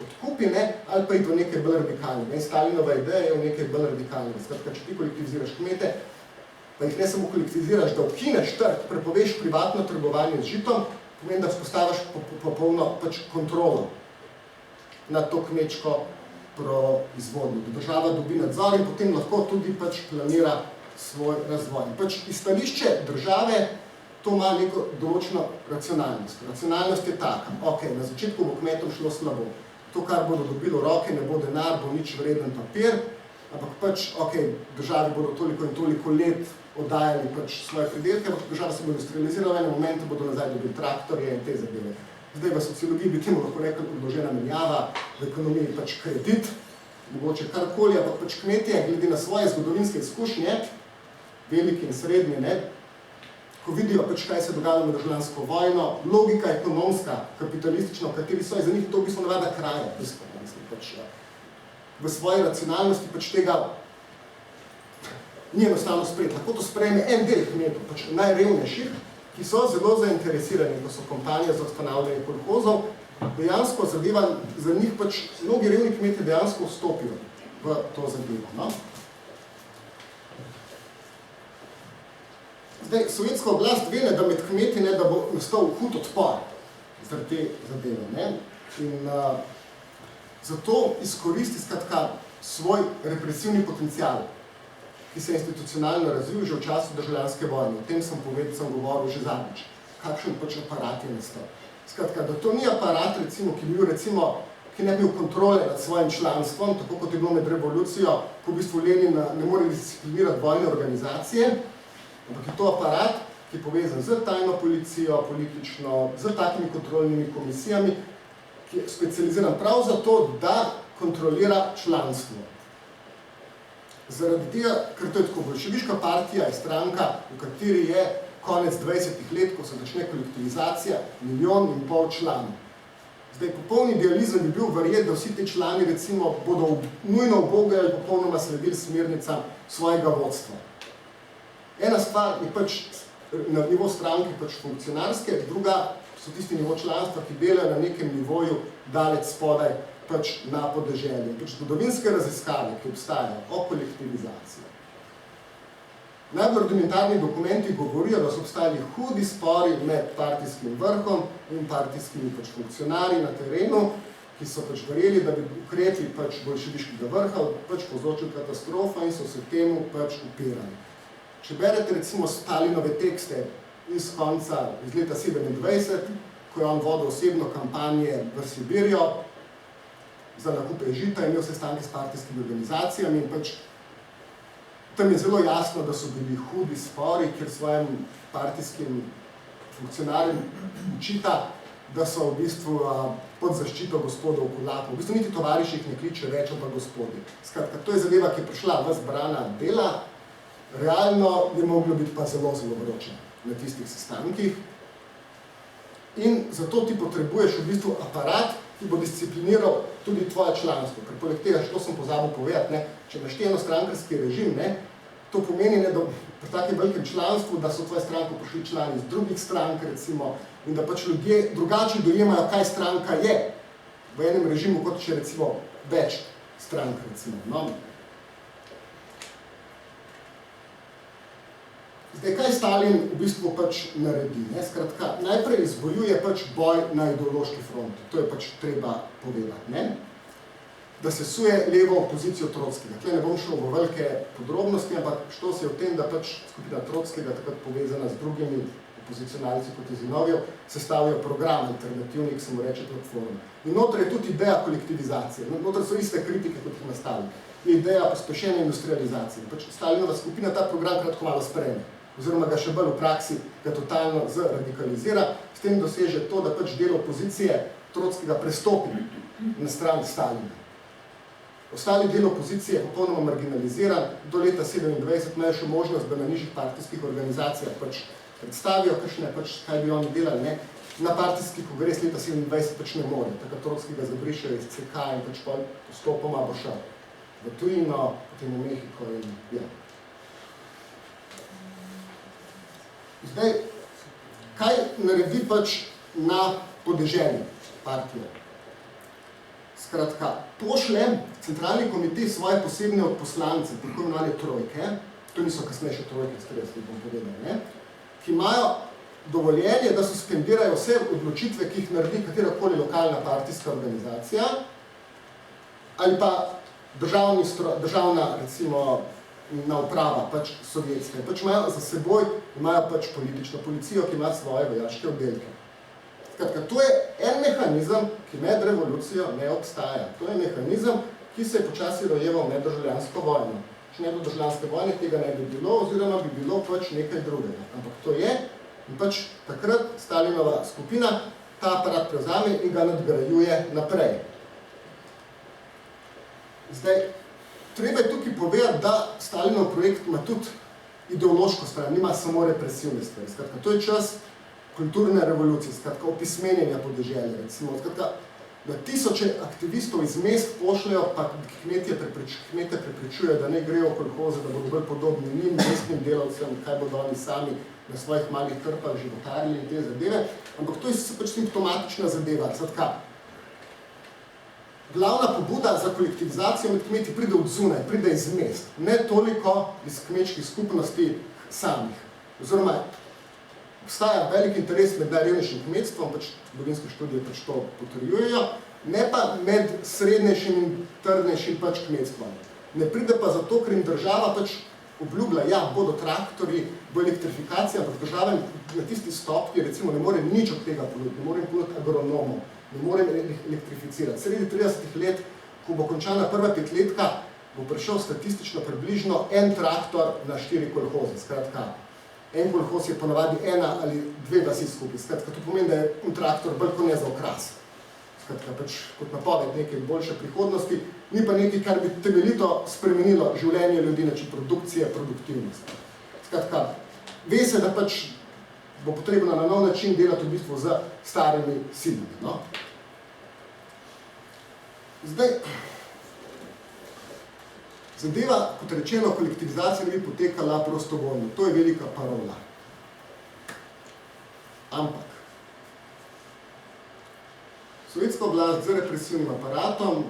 odkupi, ali pa iti v nekaj bolj radikalnega. In Stalinova ideja je v nekaj bolj radikalnega. Skratka, če ti kolektiviziraš kmete, pa jih ne samo kolektiviziraš, da ukineš trg, prepoveš privatno trgovanje z žitom, pomeni, da vzpostaviš popolno pač kontrolo nad to kmečko proizvodnjo. Da država dobi nadzor in potem lahko tudi pač planira svoj razvoj. Pač iz stališče države to ima neko določeno racionalnost. Racionalnost je taka, ok, na začetku bo kmetom šlo slabo. To, kar bodo dobili v roke, ne bo denar, bo nič vreden papir, ampak pač, ok, državi bodo toliko in toliko let oddajali pač svoje pridelke, ampak država se bo industrializirala, v enem momentu bodo nazaj dobili traktorje in te zadeve. Zdaj v sociologiji bi temu lahko rekel odložena menjava, v ekonomiji pač kredit, mogoče karkoli, ampak pač kmetje, glede na svoje zgodovinske izkušnje, veliki in srednji, ko vidijo pač, kaj se dogaja med državljansko vojno, logika ekonomska, kapitalistična, v kateri so, za njih to v bistvu navada kraja. Pač, v svoji racionalnosti pač tega ni enostavno sprejeti. Lahko to sprejme en del kmetov, pač najrevnejših, ki so zelo zainteresirani, ko so kompanije za ustanavljanje kolhozov, dejansko zadeva, za njih pač mnogi revni kmetje dejansko vstopijo v to zadevo. No? Zdaj, sovjetska oblast ve, da med kmeti, da bo nastal hud odpor zaradi te zadeve. In zato izkoristi skratka svoj represivni potencial, ki se je institucionalno razvil že v času državljanske vojne. O tem sem govoril že zadnjič. Kakšen pač aparat je nastal. Skratka, da to ni aparat, recimo, ki ne bi bil kontrole nad svojim članstvom, tako kot je bilo med revolucijo, ko v bistvu Lenin ne more disciplinirati vojne organizacije, ampak je to aparat, ki je povezan z tajno policijo, politično, z takimi kontrolnimi komisijami, ki je specializiran prav za to, da kontrolira članstvo. Zaradi tega, ker to je tako, bolševiška partija je stranka, v kateri je konec 20 let, ko se začne kolektivizacija, 1,5 milijona članov. Zdaj, popolni idealizem bi bil verjet, da vsi te člani recimo bodo nujno ubogali ali popolnoma sledili smernicam svojega vodstva. Ena stvar je pač na nivo stranke pač funkcionarske, druga so tisti nivo članstva, ki delajo na nekem nivoju daleč spodaj pač na podeželju. Pač zgodovinske raziskave, ki obstajajo o kolektivizaciji. Najbolj rudimentarni dokumenti govorijo, da so obstajali hudi spori med partijskim vrhom in partijskimi pač funkcionarji na terenu, ki so pač verjeli, da bi ukrepi pač bolševiškega vrha pač povzročili katastrofo in so se temu pač upirali. Če berete recimo Stalinove tekste iz konca, iz leta 27, ko je on vodil osebno kampanje v Sibirijo za nakupe žita in imel sestanke s partijskimi organizacijami in pač tam je zelo jasno, da so bili hudi spori, kjer svojim partijskim funkcionarjem učita, da so v bistvu pod zaščito gospodov kulakov. V bistvu niti tovariši jih ne kliče več, pa gospodi. Skratka, to je zadeva, ki je prišla v zbrana dela, realno je moglo biti pa zelo, zelo vroče na tistih sestankih. In zato ti potrebuješ v bistvu aparat, ki bo discipliniral tudi tvoje članstvo. Ker poleg tega, što sem pozabil povedati, če imaš enostrankarski režim, to pomeni, da pri takem velikem članstvu, da so tvoje stranko prišli člani iz drugih strank, recimo, in da pač ljudje drugače dojemajo, kaj stranka je v enem režimu, kot če recimo več strank, recimo. No? Zdaj, kaj Stalin v bistvu pač naredi? Skratka, najprej izboljuje pač boj na ideološki front. To je pač treba povedati. Ne? Da se suje levo opozicijo Trotskega. Tle ne bom šel v velike podrobnosti, ampak što se je v tem, da pač skupina Trotskega, takrat povezana z drugimi opozicionalci kot je Zinovjev, sestavljajo program alternativni, ki se mu reče platforma. In noter je tudi ideja kolektivizacije. Noter so iste kritike, kot jih nastali. Je ideja pospešene industrializacije. Pač Stalinova skupina ta program kratko malo sprejme, oziroma ga še bolj v praksi ga totalno zradikalizira, s tem doseže to, da pač del opozicije Trotskega prestopi na stran Stalina. Ostali del opozicije je popolnoma marginaliziran, do leta 27 imajo še možnost, da na nižjih partijskih organizacijah pač predstavijo, kaj bi oni delali, ne? Na partijski kongres leta 27 pač ne more, tako Trotskega zabrišajo iz CK in pač postopoma bo šel v tujino, potem v Mehiko in ja. Zdaj, kaj naredi pač na podeželju partije? Skratka, pošlje centralni komitej svoje posebne odposlance, tako imenovane trojke, to niso kasnejše trojke, s bom povedal, ne? Ki imajo dovoljenje, da suspendirajo vse odločitve, ki jih naredi katerakoli lokalna partijska organizacija, ali pa državna, recimo, uprava, pač sovjetska. Pač imajo za seboj, imajo pač politično policijo, ki ima svoje vojaške oddelke. Skratka, to je en mehanizem, ki med revolucijo ne obstaja. To je mehanizem, ki se je počasi rojeval med državljansko vojno. Če ne bo državljanske vojne, tega ne bi bilo, oziroma bi bilo pač nekaj drugega. Ampak to je in pač takrat Stalinova skupina ta aparat prevzame in ga nadgrajuje naprej. Zdaj, treba je tukaj povedati, da Stalinov projekt ima tudi ideološko stran, nima samo represivne stvari. Skratka, to je čas kulturne revolucije, skratka, opismenjenja podeželja, recimo. Skratka, da tisoče aktivistov iz mest pošljajo, pa kmete prepričujejo, da ne grejo v kolhoze, da bodo bolj podobni njim, mestnim delavcem, kaj bodo oni sami na svojih malih krpah životarili in te zadeve. Ampak to je pač simptomatična zadeva. Skratka, glavna pobuda za kolektivizacijo med kmeti pride od zunaj, pride iz mest, ne toliko iz kmečkih skupnosti samih. Oziroma, obstaja velik interes med najrevnejšim kmetstvom, pač zgodovinske študije pač to potrjujejo, ne pa med srednjejšim in trdnejšim pač kmetstvom. Ne pride pa zato, ker jim država pač obljublja, ja, bodo traktori, bo elektrifikacija, ampak država na tisti stopki, recimo, ne more nič od tega ponuditi, ne more jim ponuditi agronomov, ne more elektrificirati. Sredi 30 let, ko bo končana prva petletka, bo prišel statistično približno en traktor na 4 kolhoze. Skratka, en kolhoz je ponavadi 1 ali 2 vasi skupaj. Skratka, to pomeni, da je traktor bolj kot ne za okras. Skratka, pač kot napoved neke boljše prihodnosti, ni pa nekaj, kar bi temeljito spremenilo življenje ljudi, način produkcije, produktivnosti. Skratka, ve se, da pač bo potrebno na nov način delati v bistvu z starimi silami. No? Zdaj, zadeva, kot rečeno, kolektivizacija ne bi potekala prostovoljno. To je velika parola. Ampak, sovjetska oblast z represivnim aparatom,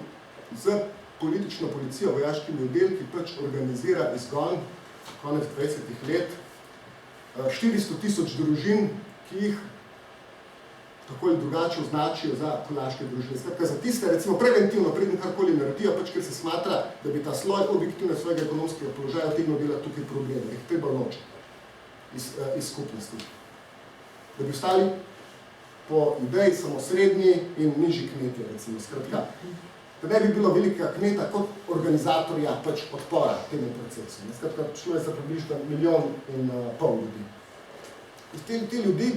z politično policijo, vojaškimi oddelki pač organizira izgon konec 20. let 400.000 družin, ki jih tako ali drugače označijo za kulaške družine. Skratka, za tiste, recimo preventivno, predem karkoli naredijo, pač ker se smatra, da bi ta sloj objektivno svojega ekonomskega položaja otegnil delati tukaj probleme, da jih treba ločiti iz skupnosti. Da bi ostali po ideji samo srednji in nižji kmetje, recimo. Skratka, da ne bi bilo velikega kmeta kot organizatorja pač odpora temu procesu. Skratka, šlo je za približno 1,5 milijona ljudi. Ti ljudi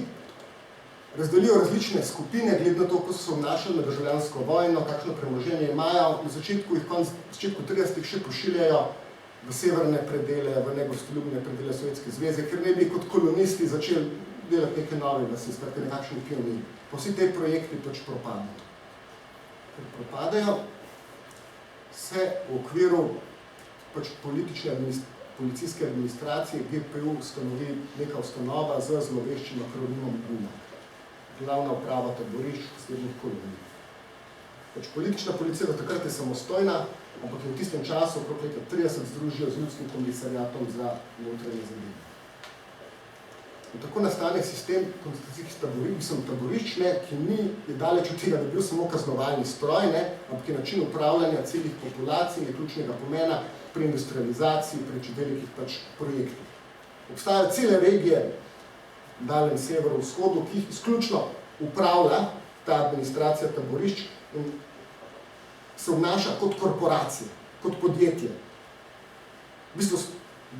razdelijo različne skupine, glede na to, ko so se obnašali na državljansko vojno, kakšno premoženje imajo. Na začetku 30-ih še pošiljajo v severne predele, v negostoljubne predele Sovjetske zveze, ker ne bi kot kolonisti začeli delati neke nove vasi, skratka nekakšni pioniri. Pa vsi te projekti pač propadajo. Ker propadajo, se v okviru pač policijske administracije GPU ustanovi neka ustanova z zloveščim akronimom GULAG. Glavna uprava taborišč poslednjih kolonij. Pač politična policija do takrat je samostojna, ampak je v tistem času okrog leta 30 združijo z ljudskim komisariatom za notranje zadeve. In tako nastane sistem koncentracijskih taborišč, ki ni daleč od tega, da bi bil samo kaznovalni stroj, ampak je način upravljanja celih populacij, je ključnega pomena pri industrializaciji, pri velikih pač projektih. Obstajajo cele regije v daljnem severovzhodu, ki jih izključno upravlja ta administracija taborišč in se obnaša kot korporacija, kot podjetje. V bistvu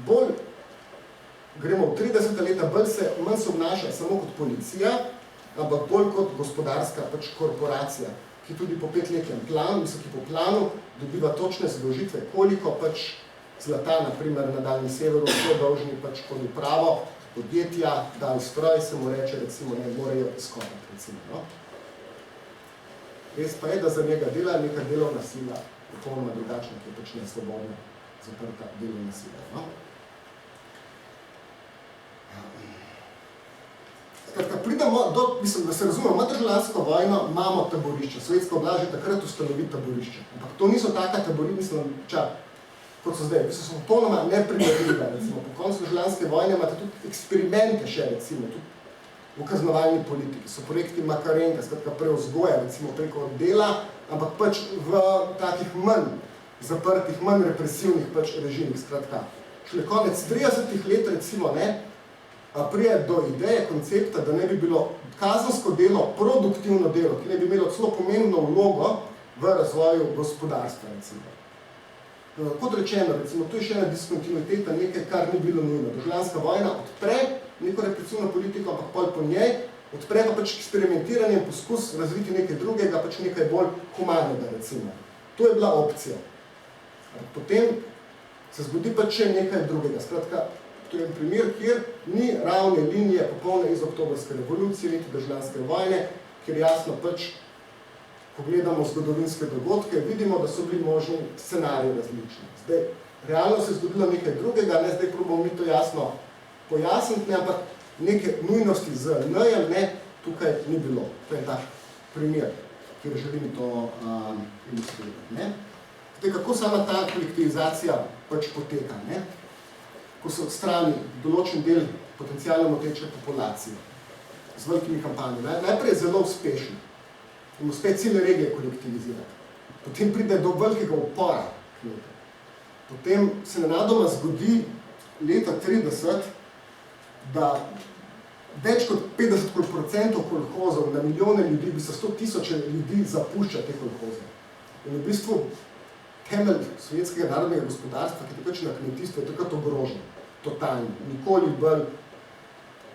bolj gremo v 30. leta, manj se obnaša samo kot policija, ampak bolj kot gospodarska pač korporacija, ki tudi po 5-letnem planu, ki po planu dobiva točne zadolžitve, koliko pač zlata, naprimer na daljnem severu, so dolžni pač pod upravo podjetja, dal stroj, se mu reče, recimo, ne morejo izkopati, recimo, no. Res pa je, da za njega dela neka delovna sila, popolnoma drugačna, ki je pač nesvobodna, zaprta delovna sila, no. Skratka, pridemo do, mislim, da se razumemo, ima državljansko vojno, imamo taborišča. Sovjetska oblast že takrat ustanovi taborišča. Ampak to niso taka taborišča, mislim, kot so zdaj. So popolnoma neprimerljiva, recimo. Po koncu državljanske vojne imate tudi eksperimente še, recimo, tudi v kaznovalni politiki. So projekti Makarenka, skratka prevzgoja, recimo, preko dela, ampak pač v takih manj zaprtih, manj represivnih pač režimih, skratka. Šele konec 30-ih let, recimo, prije do ideje, koncepta, da ne bi bilo kazensko delo, produktivno delo, ki ne bi imelo celo pomembno vlogo v razvoju gospodarstva, recimo. Kot rečeno, recimo, to je še ena diskontinuiteta, nekaj, kar ni bilo nujno. Državljanska vojna odpre neko represivno politiko, ampak pol po njej, odpre pa pač eksperimentiranje in poskus razviti nekaj drugega, pač nekaj bolj humanega, recimo. To je bila opcija. Potem se zgodi pač še nekaj drugega. Skratka, to je en primer, kjer ni ravne linije popolne iz oktobrske revolucije, niti državljanske vojne, kjer jasno pač, ko gledamo zgodovinske dogodke, vidimo, da so bili možni scenariji različni. Zdaj, realno se je zgodilo nekaj drugega, zdaj probamo mi to jasno pojasniti, ampak neke nujnosti z N-jem, tukaj ni bilo. To je tak primer, kjer želim to ilustrirati. Zdaj, kako sama ta kolektivizacija pač poteka, ko se odstrani določen del potencialno moteče populacije z velikimi kampanjami. Najprej je zelo uspešno in uspe cele regije kolektivizirati. Potem pride do velikega upora kmeta. Potem se nenadoma zgodi leta 30, da več kot 50% kolhozov na milijone ljudi, bi se 100.000 ljudi zapušča te kolhoze. In v bistvu temelj sovjetskega narodnega gospodarstva, ki je na kmetijstvu, je takrat ogrožen, totalno, nikoli bolj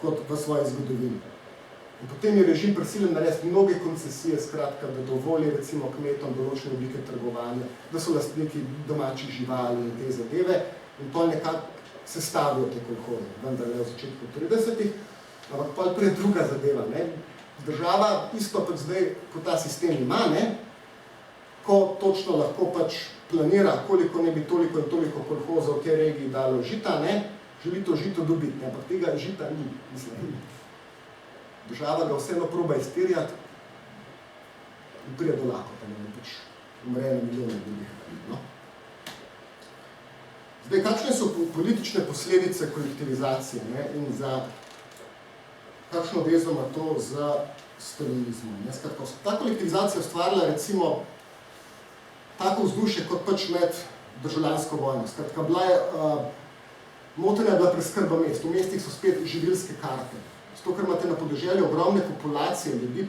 kot v svoji zgodovini. In potem je režim prisiljen narediti mnoge koncesije, skratka, da dovoli recimo kmetom določene oblike trgovanja, da so lastniki domačih živali in te zadeve, in to nekako sestavijo te kolhoze, vendar ne v začetku 30-ih. Ampak pa je druga zadeva. Ne? Država isto pač zdaj, ko ta sistem ima, ne? Ko točno lahko pač planira, koliko ne bi toliko in toliko kolhozov v tej regiji dalo žita, ne? Želi to žito dobiti, ne? Ampak tega žita ni, mislim. Država ga vseeno proba izterjati in prije do lakota, ne? Pač umre na milijone ljudi. No? Zdaj, kakšne so politične posledice kolektivizacije, ne? In kakšno vezo ima to z stalinizmom. Ta kolektivizacija ustvarila recimo tako vzdušje kot pač med državljansko vojno. Skratka, notranja je bila preskrba mest. V mestih so spet živilske karte. Zato, ker imate na podeželju ogromne populacije ljudi,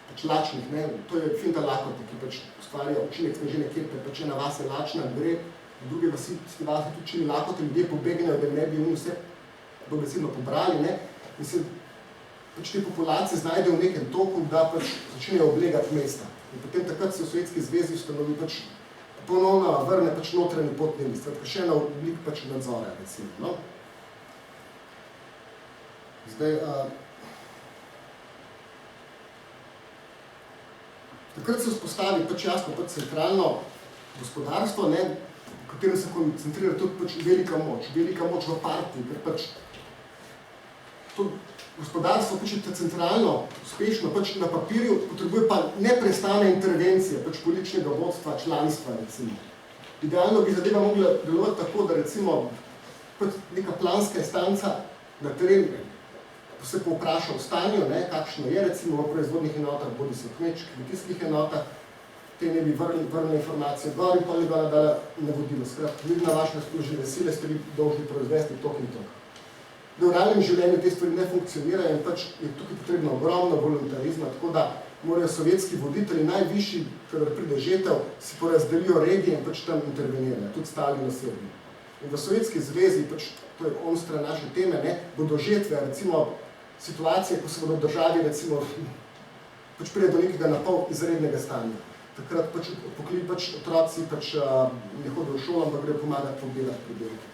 pač lačnih, ne? To je finta lakote, ki pač ustvarja učinek snežene kepe, pač ena vas je lačna, gre, v druge vasi tudi učini lakote, ljudje pobegnejo, da ne bi oni vse dobesedno pobrali, ne? In se pač te populacije znajdejo v nekem toku, da pač začnejo oblegati mesta. In potem takrat se v Sovjetski zvezi ustanovi pač ponovno vrne pač notranji potni list, še ena oblik pač nadzora, recimo, no? Zdaj, takrat se vzpostavi pač jasno pač centralno gospodarstvo, ne, v katerem se koncentrira tudi pač velika moč v partiji, ker pač to gospodarstvo pač je centralno, uspešno, pač na papirju potrebuje pa neprestane intervencije, pač političnega vodstva, članstva, recimo. Idealno bi zadeva mogla delovati tako, da recimo pač neka planska instanca na terenu se povpraša o stanju, ne, kakšno je, recimo v proizvodnih enotah, bodi se v kmetijskih enotah, te ne bi vrnili informacije gor in pa bi dala navodilo. Skratka, vi na vaše razpoložljive sile ste vi dolžni proizvesti tok in tok. V realnem življenju te stvari ne funkcionirajo in pač je tukaj potrebno ogromno voluntarizma, tako da morajo sovjetski voditelji najvišji, kadar pride žetev, si porazdelijo regije in pač tam intervenirajo, tudi Stalin osebno. In v Sovjetski zvezi, pač to je onstran naše teme, ne, bodo žetve, recimo situacije, ko se bodo v državi, recimo, pač pride do nekega napol izrednega stanja. Takrat pač otroci ne hodijo v šolo, ampak grejo pomagati pobirati pridelke.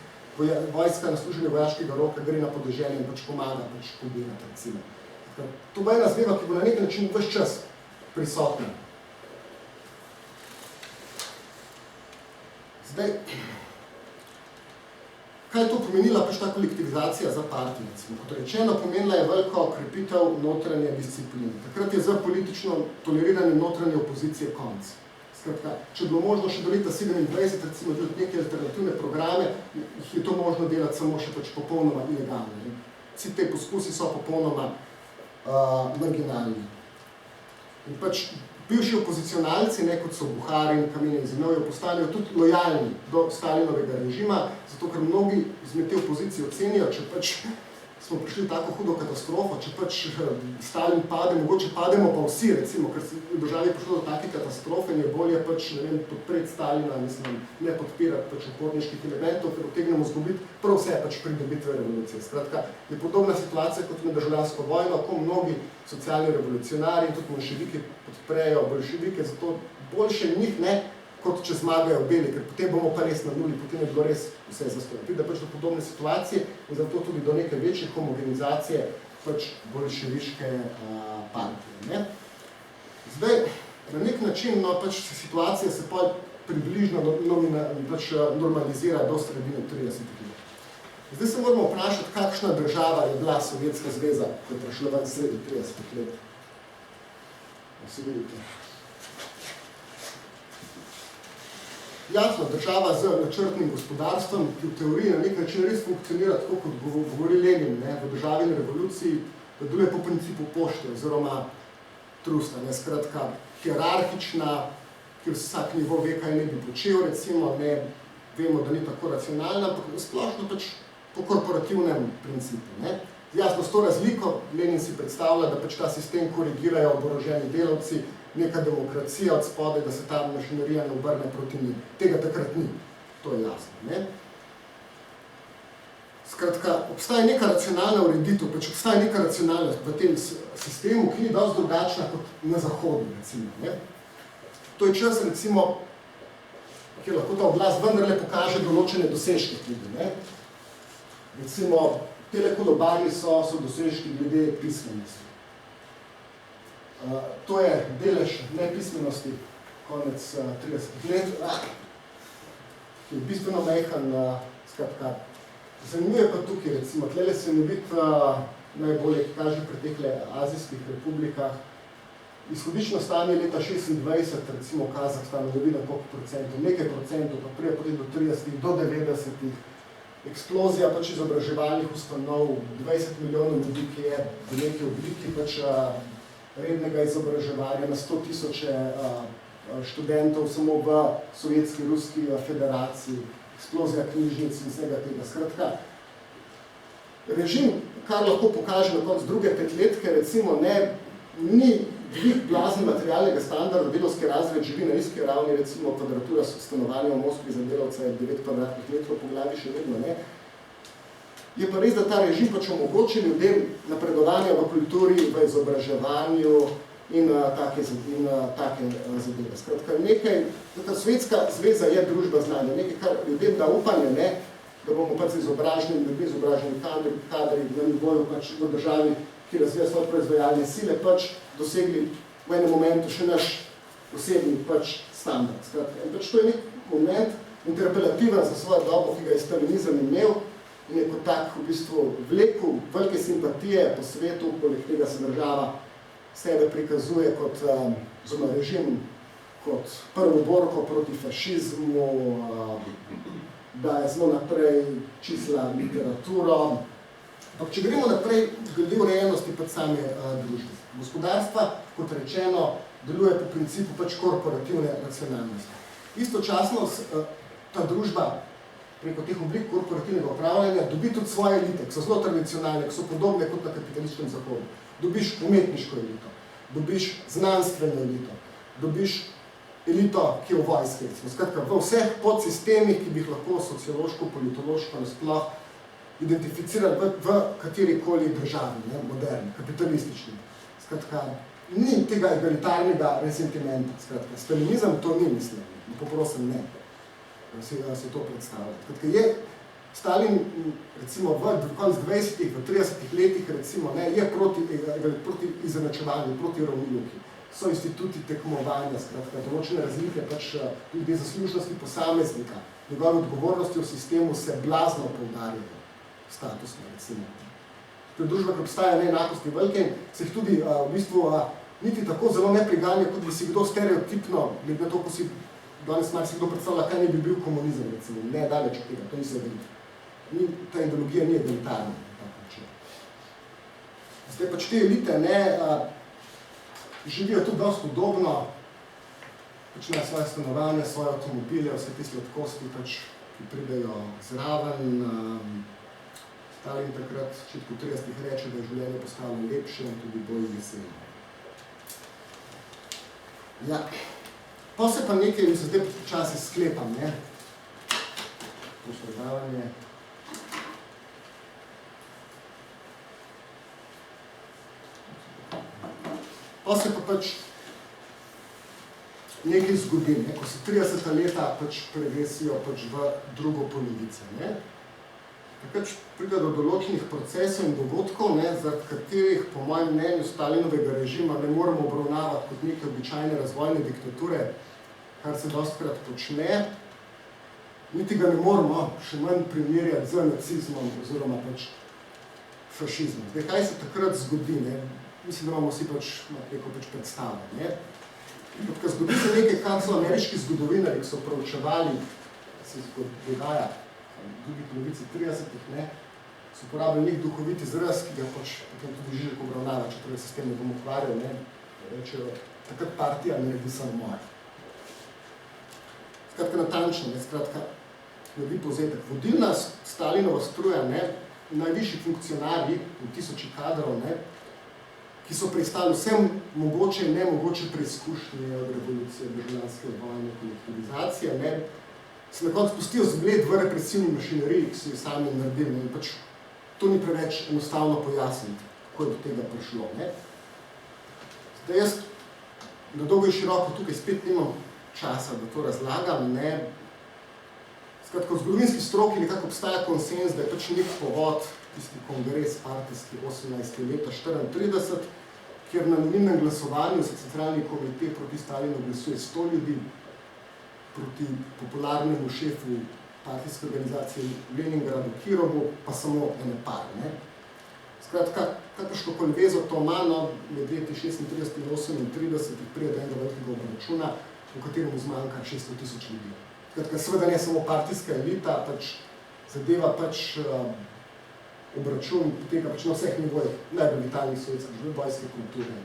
Vojska na služenje vojaškega roka gre na podeželje in pač pomaga pač pobirati, recimo. To bo ena zadeva, ki bo na nek način ves čas prisotna. Zdaj, kaj je to pomenila pač ta kolektivizacija za partij, recimo? Kot rečeno, pomenila je veliko krepitev notranje discipline. Takrat je za politično toleriranje notranje opozicije konc. Skratka, če je bilo možno še do leta 27, recimo, delati neke alternativne programe, jih je to možno delati samo še pač popolnoma ilegalno. Vsi te poskusi so popolnoma marginalni. In pač bivši opozicionalci, ne, kot so Buharin, Kamenev in Zinovjev, postanejo tudi lojalni do Stalinovega režima, zato ker mnogi izmed te opozicije ocenijo, če pač smo prišli v tako hudo katastrofo, če pač Stalin pade, mogoče pademo pa vsi, recimo, ker se v državi prišlo do take katastrofe in je bolje pač, ne vem, podpreti Stalina, mislim, ne podpirati pač uporniških elementov, ker utegnemo zgubiti prav vse pač pridobitve revolucije. Skratka, je podobna situacija kot med državljansko vojno, ko mnogi socialni revolucionarji in tudi bolševiki podprejo bolševike, zato boljše njih, ne, kot če zmagajo beli, ker potem bomo pa res na nuli, potem je bilo res vse zastojno. Pride pač do podobne situacije in zato tudi do neke večje homogenizacije pač bolševiške partije. Ne? Zdaj, na nek način, no, pač situacija se pa približno pač normalizira do sredine 30 let. Zdaj se moramo vprašati, kakšna država je bila Sovjetska zveza, ko je prišla ven sredi 30 let. Se vidite. Jasno, država z načrtnim gospodarstvom, ki v teoriji na nek način res funkcionira tako, kot govori Lenin, ne, v državni revoluciji, da deluje po principu pošte oziroma trusta, ne, skratka, hierarhična, kjer vsak nivo ve, kaj ne bi počel, recimo, ne, vemo, da ni tako racionalna, ampak splošno pač po korporativnem principu, ne. Jasno, s to razliko Lenin si predstavlja, da pač ta sistem korigirajo oboroženi delavci, neka demokracija od spodaj, da se ta mašinerija ne obrne proti njim. Tega takrat ni. To je jasno, ne? Skratka, obstaja neka racionalna ureditev, pač obstaja neka racionalnost v tem sistemu, ki ni dosti drugačna kot na Zahodu, recimo, ne? To je čas, recimo, kjer lahko ta oblast vendarle pokaže določene dosežke tudi, ne? Recimo, Tele kolobarji so dosežki glede pismenosti. To je delež nepismenosti konec 30 let, ki je bistveno majhen, skratka. Zanimivo je pa tukaj, recimo, tlele se ne biti najbolje, ki kaže pri teh azijskih republikah. Izhodično stanje leta 26, recimo Kazahstan, ne vidi na koliko procentov, nekaj procentov, pa prije potem do 30, do 90. Eksplozija pač izobraževalnih ustanov, 20 milijonov ljudi, ki je v neki obliki pač rednega izobraževanja na 100 tisoče študentov samo v Sovjetski Ruski federaciji, eksplozija knjižnic in vsega tega. Skratka, režim, kar lahko pokaže na koncu druge petletke, recimo ni dvig blazni materialnega standarda, delovski razred živi na nizki ravni, recimo kvadratura stanovanja v Moskvi za delavca je 9 kvadratnih metrov po glavi, še vedno ne. Je pa res, da ta režim pač omogoči ljudem napredovanja v kulturi, v izobraževanju in take zadeve. Skratka, nekaj, Sovjetska zveza je družba znanja, nekaj, kar ljudem da upanje, ne, da bomo pač izobraženi, ljudje izobraženi kadri na nivoju pač v državi, ki razvija svoje proizvajalne sile, pač dosegli v enem momentu še naš osebni pač standard. Skratka, in pač to je nek moment interpelativen za svojo dobo, ki ga je stalinizem imel in je kot tak v bistvu vlekel velike simpatije po svetu, poleg tega se država sebe prikazuje kot režim, kot prvo borko proti fašizmu, da je zelo naprej čisla literaturo. Ampak če gremo naprej, glede urejenosti pač same družbe. Gospodarstva, kot rečeno, deluje po principu pač korporativne racionalnosti. Istočasno ta družba preko teh oblik korporativnega upravljanja dobi tudi svoje elite, ki so zelo tradicionalne, ki so podobne kot na kapitalističnem zahodu. Dobiš umetniško elito, dobiš znanstveno elito, dobiš elito, ki je v vojski. Skratka, v vseh podsistemih, ki bi jih lahko sociološko, politološko nasploh identificirali v katerikoli državi, moderni, kapitalistični. Skratka, ni tega egalitarnega resentimenta. Skratka, stalinizem to ni mislim, poprosim ne, da se to predstavlja. Skratka, je Stalin, recimo v konc 20-ih, v 30-ih letih, recimo, je proti izenačevanju, proti ravnilovki. So instituti tekmovanja, skratka, določene razlike pač tudi zaslužnosti posameznika, njegove odgovornosti v sistemu se blazno poudarjajo, statusno, recimo. To je družba, ki obstaja neenakosti velike in se jih tudi v bistvu niti tako zelo ne priganja, kot bi si kdo stereotipno, glede na to, ko si danes mar si kdo predstavlja, kaj ne bi bil komunizem, recimo. Ne, daleč od tega, to ni se veliko. Ta ideologija ni egalitarna. Zdaj pač te elite živijo tudi dosti udobno, počnejo svoje stanovanje, svoje avtomobile, vse te sladkosti, ki pridejo zraven. Stalin takrat v začetku 30-ih reče, da je življenje postalo lepše in tudi bolj veselje. Ja, pa se pa nekaj, se zdaj počasi sklepam, to predavanje. Pa se pa pač nekaj zgodi, ko se 30 leta pač pregresijo pač v drugo polovico. Takrat pride do določenih procesov in dogodkov, zaradi katerih, po mojem mnenju, Stalinovega režima ne moremo obravnavati kot neke običajne razvojne diktature, kar se dostikrat počne, niti ga ne moramo še manj primerjati z nacizmom oziroma pač fašizmom. Zdaj, kaj se takrat zgodi? Mislim, da imamo vsi pač predstavo. Zgodi se nekaj, kar so ameriški zgodovinari, ki so proučevali, se dogaja v drugi polovici 30-ih, so uporabili nek duhovit izraz, ki ga potem tudi Žižek obravnava, če se s tem ne bom ukvarjal, rečejo, takrat partija naredi samomor. Skratka, natančno, skratka, naredi povzetek. Vodilna Stalinova struja, najvišji funkcionarji in tisoči kadrov, ki so pristali vsem mogoče in nemogoče preizkušnje od revolucije, državljanske vojne, kolektivizacije, se na koncu pustijo zgled v represivni mašineriji, ki so jo sami naredili. Pač to ni preveč enostavno pojasniti, kako je do tega prišlo. Zdaj jaz na dolgo in široko tukaj spet nimam časa, da to razlagam. Skratka, v zgodovinski stroki nekako obstaja konsens, da je pač nek povod tisti kongres partijski 18. leta 34, kjer na anonimnem glasovanju za centralni komitej proti Stalinu glasuje 100 ljudi, proti popularnemu šefu partijske organizacije v Leningradu, Kirovu, pa samo ene par. Ne? Skratka, kakršnokoli vezo to ima, no, med leti 36 in 38 pride do enega velikega obračuna, v katerem zmanjka 600.000 ljudi. Skratka, seveda ne samo partijska elita, pač zadeva pač obračun poteka pač na vseh nivojih najbolj vitalnih sovjetskih vojske kulture,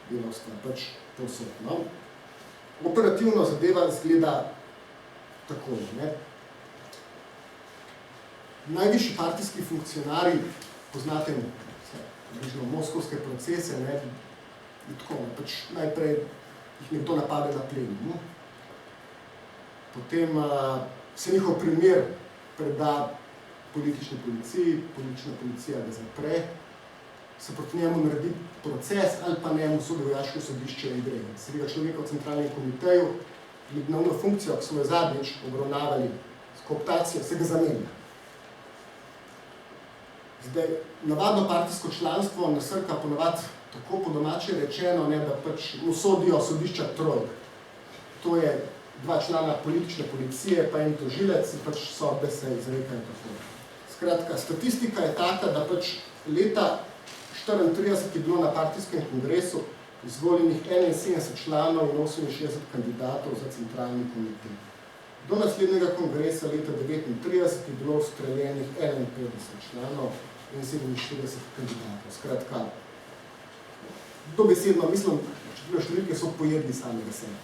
delovstva, pač povsod. No? Operativno zadeva izgleda takole. Ne? Najvišji partijski funkcionarji, poznate bližno moskovske procese, ne? Tako, pač najprej jih nekdo napade na plenu. Potem se njihov primer preda politični policiji, politična policija ga zapre, se proti njemu naredi proces ali pa njemu sodi vojaško sodišče in gre. Srega človeka v centralnem komiteju, glavno funkcijo, ki smo jo zadnjič obravnavali s kooptacijo, se ga zamenja. Zdaj, navadno partijsko članstvo nasrka ponavadi tako po domače rečeno, ne, da pač mu sodijo sodišča trojk. To je 2 člana politične policije, pa en tožilec in pač sodbe se izrekajo tako. Skratka, statistika je taka, da pač leta 34 je bilo na partijskem kongresu izvoljenih 71 članov in 68 kandidatov za centralni komitej. Do naslednjega kongresa leta 1939 je bilo ustreljenih 51 članov in 47 kandidatov. Skratka, dobesedno, mislim, številke so pojedli samega sebe.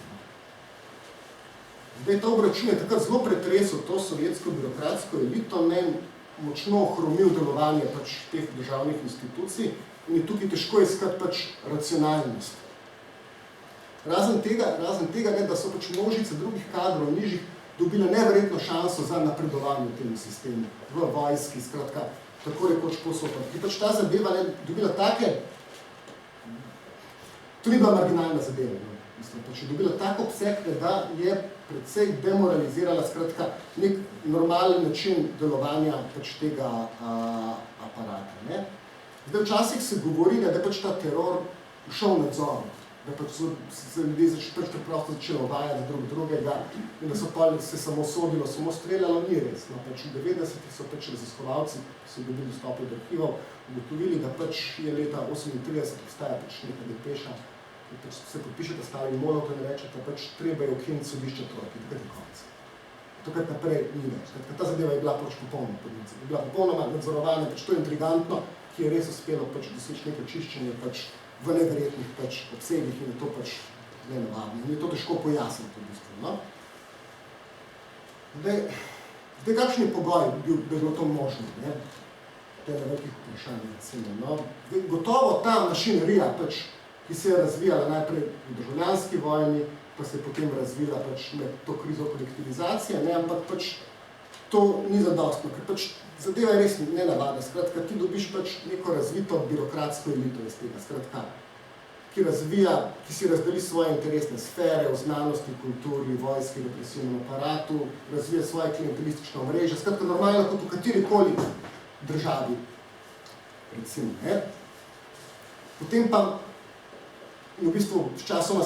Zdaj, ta obračun je takrat zelo pretresel to sovjetsko birokratsko elito, ne močno ohromil delovanje pač teh državnih institucij in je tukaj težko iskati pač racionalnost. Razen tega, ne, da so pač množice drugih kadrov nižjih dobile neverjetno šanso za napredovanje v tem sistemu, v vojski, skratka, tako rekoč posopad. Ki pač ta zadeva ne dobila take, to ni bila marginalna zadeva, no. Mislim, pač je dobila tak obseg, da je predvsej demoralizirala, skratka, nek normalen način delovanja pač tega aparata. Ne? Zdaj, včasih se govori, da je pač ta teror šel nadzor, da pač se ljudje pač preprosto začeli ovajati drug drugega in da so pa se samo sodilo, samo streljalo, ni res. No, pač v 90-ih so pač raziskovalci, ki so dobili dostop do arhivov, ugotovili, da pač je leta 38 obstaja pač neka depeša, pač se podpišete Stalin in Molotov in rečete, pač treba je ukiniti sodišče trojke, takrat je konec. Takrat naprej ni več. Ta zadeva je bila pač popolna podnica. Je bila popolnoma nadzorovana, pač to je intrigantno, ki je res uspelo pač doseči neko čiščenje pač v neverjetnih pač obsegih in je to pač nenavadno. In je to težko pojasniti v bistvu. No? Zdaj, kakšen je pogoj, da je bilo to možno? Ne? To je na velikih vprašanj. No? Gotovo ta mašinerija, pač, ki se je razvijala najprej v državljanski vojni, pa se je potem razvila pač med to krizo kolektivizacije, ne? Ampak pač to ni zadostno, ker pač zadeva je res nenavadna. Skratka, ti dobiš pač neko razvito birokratsko elito iz tega, skratka, ki si razdeli svoje interesne sfere v znanosti, kulturi, vojski, represivnem aparatu, razvija svoje klientelistično mreže, skratka, normalno kot v katerikoli državi, recimo. Ne? Potem pa v bistvu včasoma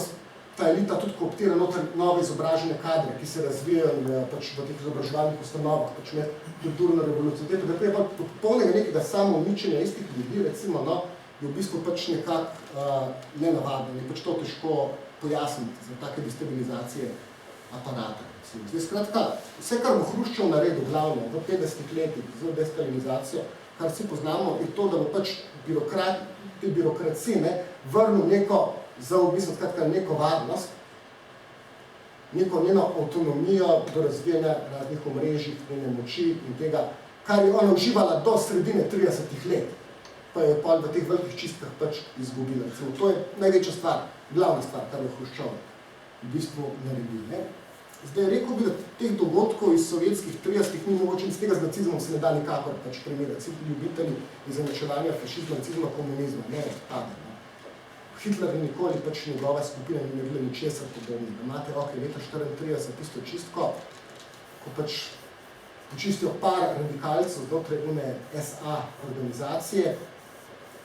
ta elita tudi kooptira noter nove izobražene kadre, ki se razvijajo pač v teh izobraževalnih ustanovah, pač med kulturno revolucijo. Da je pa popolnega nekega samouničenja istih ljudi, recimo, no, je v bistvu pač nekako nenavadno in pač to težko pojasniti za take destabilizacije aparata. Zdaj, skratka, vse, kar bo Hruščov naredil glavno v 50 letih z destalinizacijo, kar vsi poznamo, je to, da bo pač te birokracije vrnil neko neko varnost, neko njeno avtonomijo do razvijanja raznih omrežij, njene moči in tega, kar je ona uživala do sredine 30 let, pa je pa v teh velikih čistkah pač izgubila. Recimo, to je največja stvar, glavna stvar, kar je Hruščov v bistvu naredil. Ne? Zdaj, rekel bi, da teh dogodkov iz sovjetskih 30-ih ni mogoče, in z tega z nacizmom se ne da nikakor pač primerjati. Vsi ljubitelji izenačevanja fašizma, nacizma, komunizma, ne pade. Hitler nikoli pač njegova skupina ni naredila ničesar podobnega. Imate leta 34 tisto čistko, ko pač počistijo par radikalcev znotraj une SA organizacije,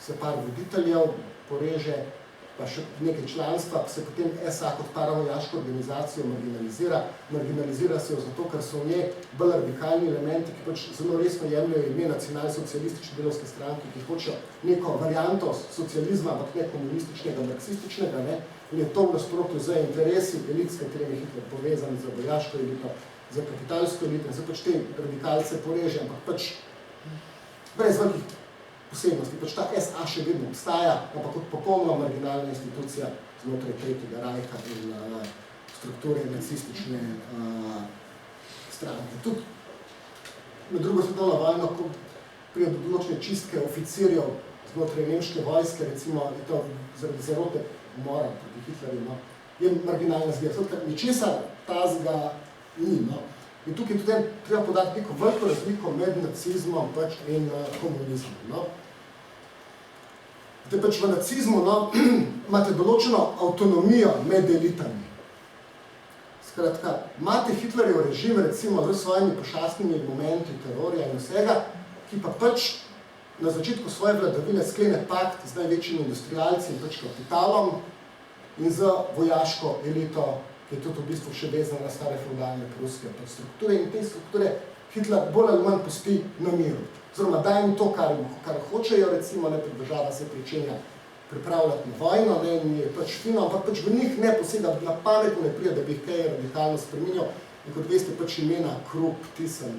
se par voditeljev poreže, pa še nekaj članstva, pa se potem SA kot paravojaško organizacijo marginalizira. Marginalizira se jo zato, ker so v njej bolj radikalni elementi, ki pač zelo resno jemljajo ime nacionalsocialistične delavske stranke, ki hočejo neko varianto socializma, ampak ne komunističnega, marksističnega, ne? In je to v nasprotju z interesi elit, s katerimi je Hitler povezan, za vojaško elito, za kapitalsko elito, in se pač te radikalce poreže, ampak pač brez velikih posebnosti. Pač ta SA še vedno obstaja, ampak kot popolnoma marginalna institucija znotraj Tretjega rajha in strukture nacistične stranke. Tudi med drugo svetovno vojno, ko pride do določene čistke oficirjev znotraj nemške vojske, recimo je to zaradi zarote umora proti Hitlerju, no, je marginalna zgleda. Ničesar tazga ni. No. In tukaj tudi treba podati neko veliko razliko med nacizmom pač in komunizmom. No. Zdaj pač v nacizmu imate določeno avtonomijo med elitami. Skratka, imate Hitlerjev režim recimo z svojimi pošastnimi momenti terorja in vsega, ki pa pač na začetku svoje vladavine sklene pakt z največjimi industrialci in pač kapitalom in z vojaško elito, ki je tudi v bistvu še vezana na stare feudalne pruske strukture, in te strukture Hitler bolj ali manj pusti na miru. Oziroma, daj jim to, kar hočejo, recimo, ne, država se pričenja pripravljati na vojno, ne, in je pač fino, ampak pač v njih ne posega, na pametu ne pride, da bi jih kaj radikalno spreminjal, in kot veste, pač imena Krupp, Thyssen,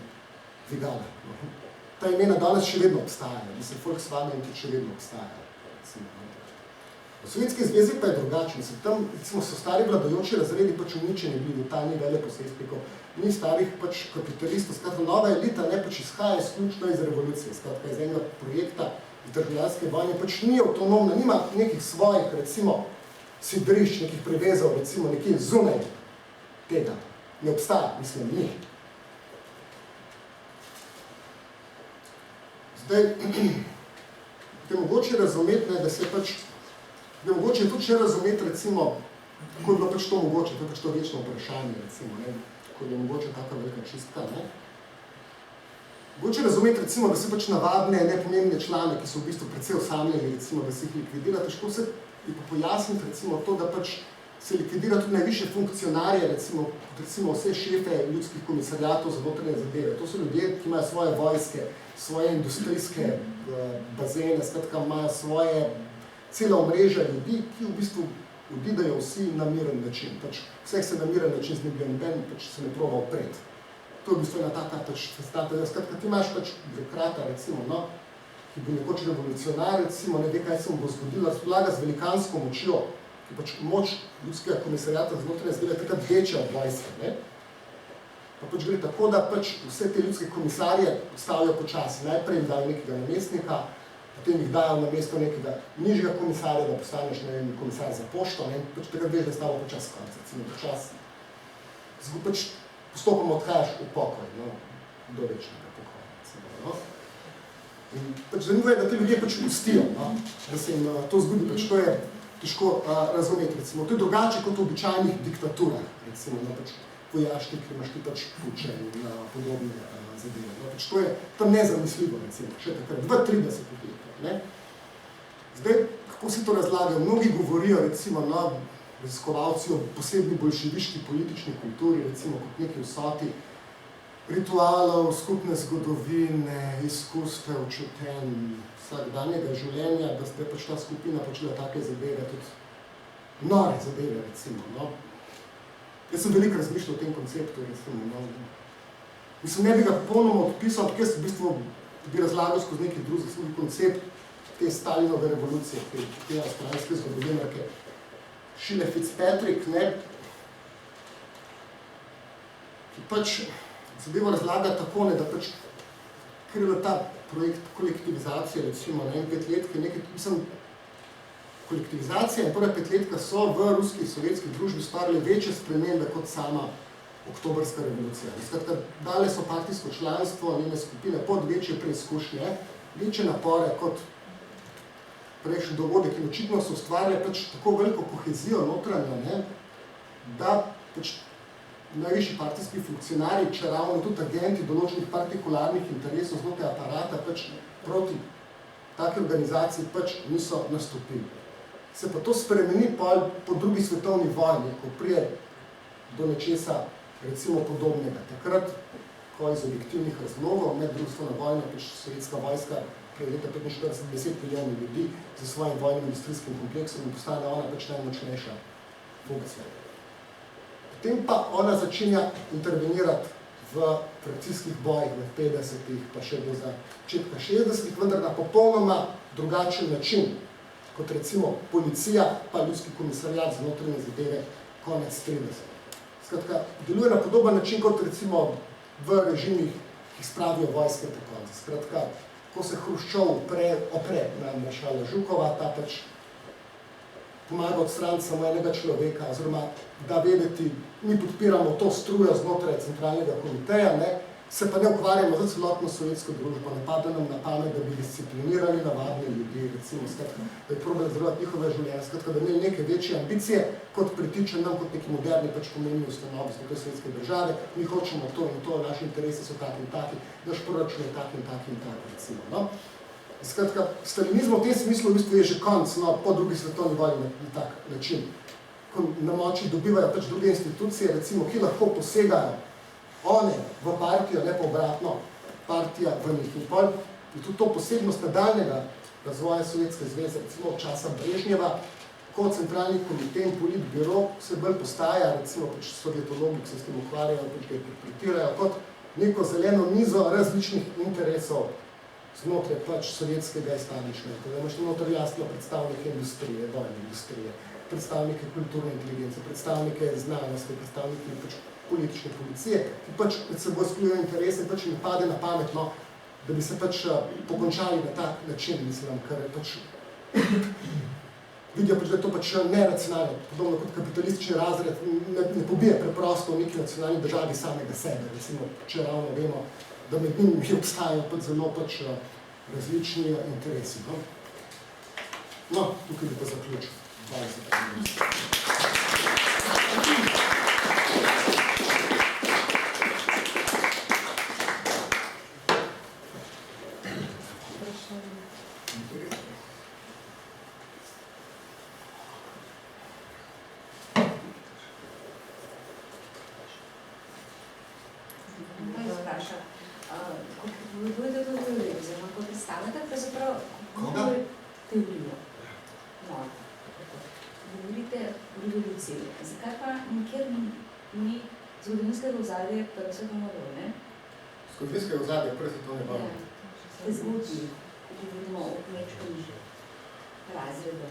Vigala. Ta imena danes še vedno obstajajo, mislim, Volkswagen tudi še vedno obstajajo. V Sovjetski zvezi pa je drugačen. Tam recimo, so stari vladajoči razredi pač uničeni bili, ta ni veleposestnikov, ni starih pač kapitalistov. Skratka, nova elita ne pač izhaja izključno iz revolucije, skratka, iz enega projekta iz državljanske vojne, pač ni avtonomna, nima nekih svojih, recimo, sidrišč, nekih privezov, recimo, nekje zunaj tega. Ne obstaja, mislim, ni. Zdaj, je mogoče razumeti, da se pač je mogoče tudi še razumeti, recimo, kako je bilo pač to mogoče, to je pač to večno vprašanje, recimo, ne, kako je mogoče taka velika čistka, ne. Mogoče razumeti, recimo, da se pač navadne, nepomembne člane, ki so v bistvu precej osamljeni, recimo, da se jih likvidira, težko se je pa pojasniti, recimo, to, da pač se likvidira tudi najvišje funkcionarje, recimo vse šefe ljudskih komisariatov za notranje zadeve. To so ljudje, ki imajo svoje vojske, svoje industrijske bazene, skratka, imajo svoje cela omrežja ljudi, ki v bistvu odidejo vsi na miren način. Pač vseh se na miren način znebijo, noben pač se ne proba opreti. To je v bistvu ena taka pač festata. Skratka, ti imaš pač birokrata, recimo, no, ki bo nekoč revolucionar, recimo, ne ve, kaj se mu bo zgodilo, razpolaga z velikansko močjo, ki pač moč ljudskega komisariata znotraj zadeve takrat večja od vojske, ne. Pa pač gre tako, da pač vse te ljudske komisarje postavijo počasi. Najprej jim dajo nekega namestnika, potem jih dajo na mesto nekega nižjega komisarja, da postaneš, ne vem, komisar za pošto, ne, pač tega veš, da stavo počas konca, recimo počas. Zdaj pač postopoma odhajaš v pokoj, no, do večnega pokoja, recimo, no. In pač zanimivo je, da te ljudje pač pustijo, no, da se jim to zgodi, pač to je težko razumeti, recimo. To je drugače kot v običajnih diktaturah, recimo, no, pač vojaški, ki imaš ti pač puče in podobne zadeve. No, pač to je tam nezamisljivo, recimo, še takrat, 32 let. Ne? Zdaj, kako se to razlagajo? Mnogi govorijo, recimo, na raziskovalci o posebni bolševiški politični kulturi, recimo, kot neki vsoti ritualov, skupne zgodovine, izkustev, čutenj, vsakdanjega življenja, da ste pač ta skupina počela take zadeve, tudi nore zadeve, recimo, no. Jaz sem veliko razmišljal o tem konceptu, recimo, no. Mislim, ne bi ga popolnoma odpisal, ampak jaz v bistvu bi razlagal skozi neki drugi koncept te Stalinove revolucije, te avstralske zgodovinarke Sheila Fitzpatrick, ne, ki pač zadevo razlaga tako, ne, da pač, ker je ta projekt kolektivizacije, recimo, ne, 5 let, ki nekaj, mislim, kolektivizacija in prve 5 letka so v ruski in sovjetski družbi ustvarili večje spremembe kot sama oktobrska revolucija. Skratka, dale so partijsko članstvo, njene skupine pod večje preizkušnje, večje napore kot prejšnji dogodek, in očitno so ustvarjali pač tako veliko kohezijo notranjo, ne, da pač najvišji partijski funkcionarji, če ravno tudi agenti določenih partikularnih interesov znotraj aparata pač proti take organizaciji pač niso nastopili. Se pa to spremeni po drugi svetovni vojni, ko prije do nečesa recimo podobnega. Takrat, ko iz objektivnih razlogov med drugstveno vojno, pač sovjetska vojska pred leta 45 10 milijonov ljudi za svojim vojnim industrijskim kompleksom in postane ona pač najmočnejša voga sveta. Potem pa ona začenja intervenirati v frakcijskih bojih v 50-ih, pa še do začetka 60-ih, vendar na popolnoma drugačen način, kot recimo policija pa ljudski komisariat za notranje zadeve konec 30. Skratka, deluje na podoben način, kot recimo v režimih, ki spravijo vojske po koncu. Skratka, ko se Hruščov opre na maršala Žukova, ta pač pomaga odstraniti samo enega človeka, oziroma da vedeti, mi podpiramo to strujo znotraj centralnega komiteja, se pa ne ukvarjamo za celotno sovjetsko družbo, ne pade nam na pamet, da bi disciplinirali navadne ljudi, recimo, skratka, da je problem zdravljati njihove življenje, skratka, da imeli neke večje ambicije, kot pritiče nam, kot neki moderni pač pomembni ustanovi znotraj sovjetske države, mi hočemo to in to, naši interesi so taki in taki, naš proračun je taki in taki in taki, recimo, no. Skratka, stalinizmu v tem smislu v bistvu je že konc, no, po drugi svetovni vojni na tak način, ko na moči dobivajo pač druge institucije, recimo, ki lahko posegajo one v partijo, ne pa obratno, partija v njih. In pol je tudi to posebnost nadaljnega razvoja Sovjetske zveze, recimo od časa Brežnjeva, ko centralni komitej in politbiro se bolj postaja, recimo pač sovjetologi, ki se s tem ukvarjajo, pač ga interpretirajo kot neko zeleno mizo različnih interesov znotraj pač sovjetskega establishmenta. Da imaš notri jasno predstavnike industrije, vojne industrije, predstavnike kulturne inteligence, predstavnike znanosti, predstavnike pač politične policije, ki pač med seboj spljujejo interese in pač mi pade na pametno, da bi se pač pokončali na tak način, mislim, ker pač vidijo pač, da je to pač neracionalno, podobno kot kapitalistični razred ne pobije preprosto v neki nacionalni državi samega sebe, recimo, če ravno vemo, da med njimi obstajajo pač zelo pač različni interesi. No, tukaj bi pa zaključil. Hvala za pozornost. Zakaj pa nikjer ni zgodovinskega ozadja prve svetovne vojne? Zgodovinskega ozadja prve svetovne vojne? Te zgodbi, ko govorimo o kmečkem razredu.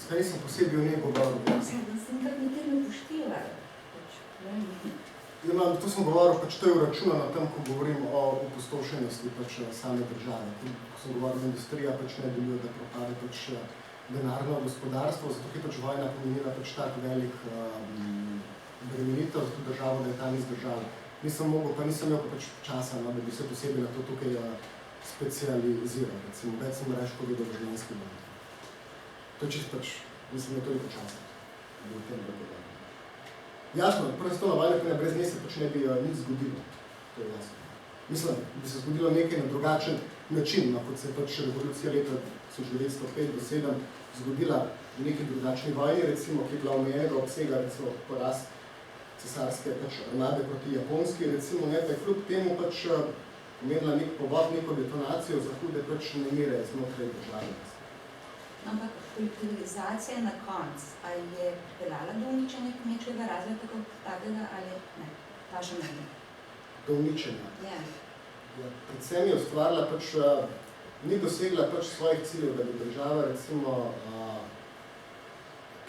Zdaj nisem posebej o njej govoril. Sem kak nikjer ne upoštevala. To sem govoril, pač to je uračunano tam, ko govorim o opustošenosti pač same države. Ko sem govoril, da industrija pač ne deluje, da propade pač denarno gospodarstvo, zato je pač vojna pomenila pač tak velik bremenitev za to državo, da je tam izdržala. Nisem mogel, pa nisem imel pač časa, no, da bi se posebej na to tukaj specializiral. Recimo, več sem reč povedal v življenjski vojni. To je čist pač, mislim, je toliko časa, da bi v tem govoril. Jasno, prva svetovna vojna, ki brez nje se pač ne bi nič zgodilo. To je jasno. Mislim, bi se zgodilo nekaj na drugačen način, no, kot se pač revolucija leta 1905 do 7 zgodila v neki drugačni vojni, recimo, ki je bila omejenega obsega, recimo, porast cesarske pač armade proti Japonski, recimo, ne, pa je kljub temu pač imela nek povod, neko detonacijo za hude pač nemire znotraj države. Ampak politizacija na konc, ali je pelala do uničenja kmečkega razreda tako takega ali ne? Vaša mnenja? Do uničenja? Ja. Predvsem je ustvarila pač, ni dosegla pač svojih ciljev, da bi država recimo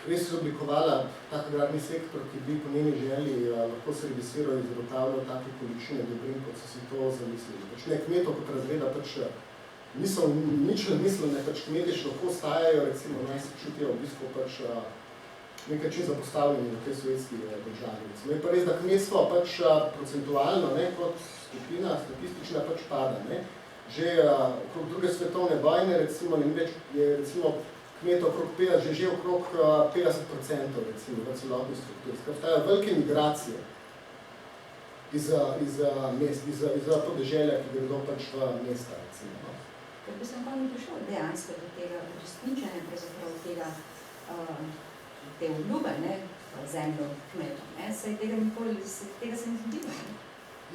res oblikovala tak agrarni sektor, ki bi po njeni želji lahko servisiral in zagotavljal take količine dobrin, kot so si to zamislili. Pač ne, kmetov kot razreda pač niso nič razmislene, pač kmeti še lahko ostajajo, recimo, naj se čutijo v bistvu pač nekaj čim zapostavljeni v tej sovjetski državi. Recimo, je pa res, da kmetstvo pač procentualno, ne, kot skupina statistična pač pada, ne. Že okrog druge svetovne vojne, recimo, je recimo kmetov okrog 50, že okrog 50% recimo v celotni strukturi. Skratka, velike migracije iz mest, iz podeželja, ki gredo pač v mesta, recimo. No. Ker bi sem pa ni prišel dejansko do tega uresničenja pravzaprav te obljube, ne, zemljo kmetov, ne, saj tega se ne zgodilo, ne.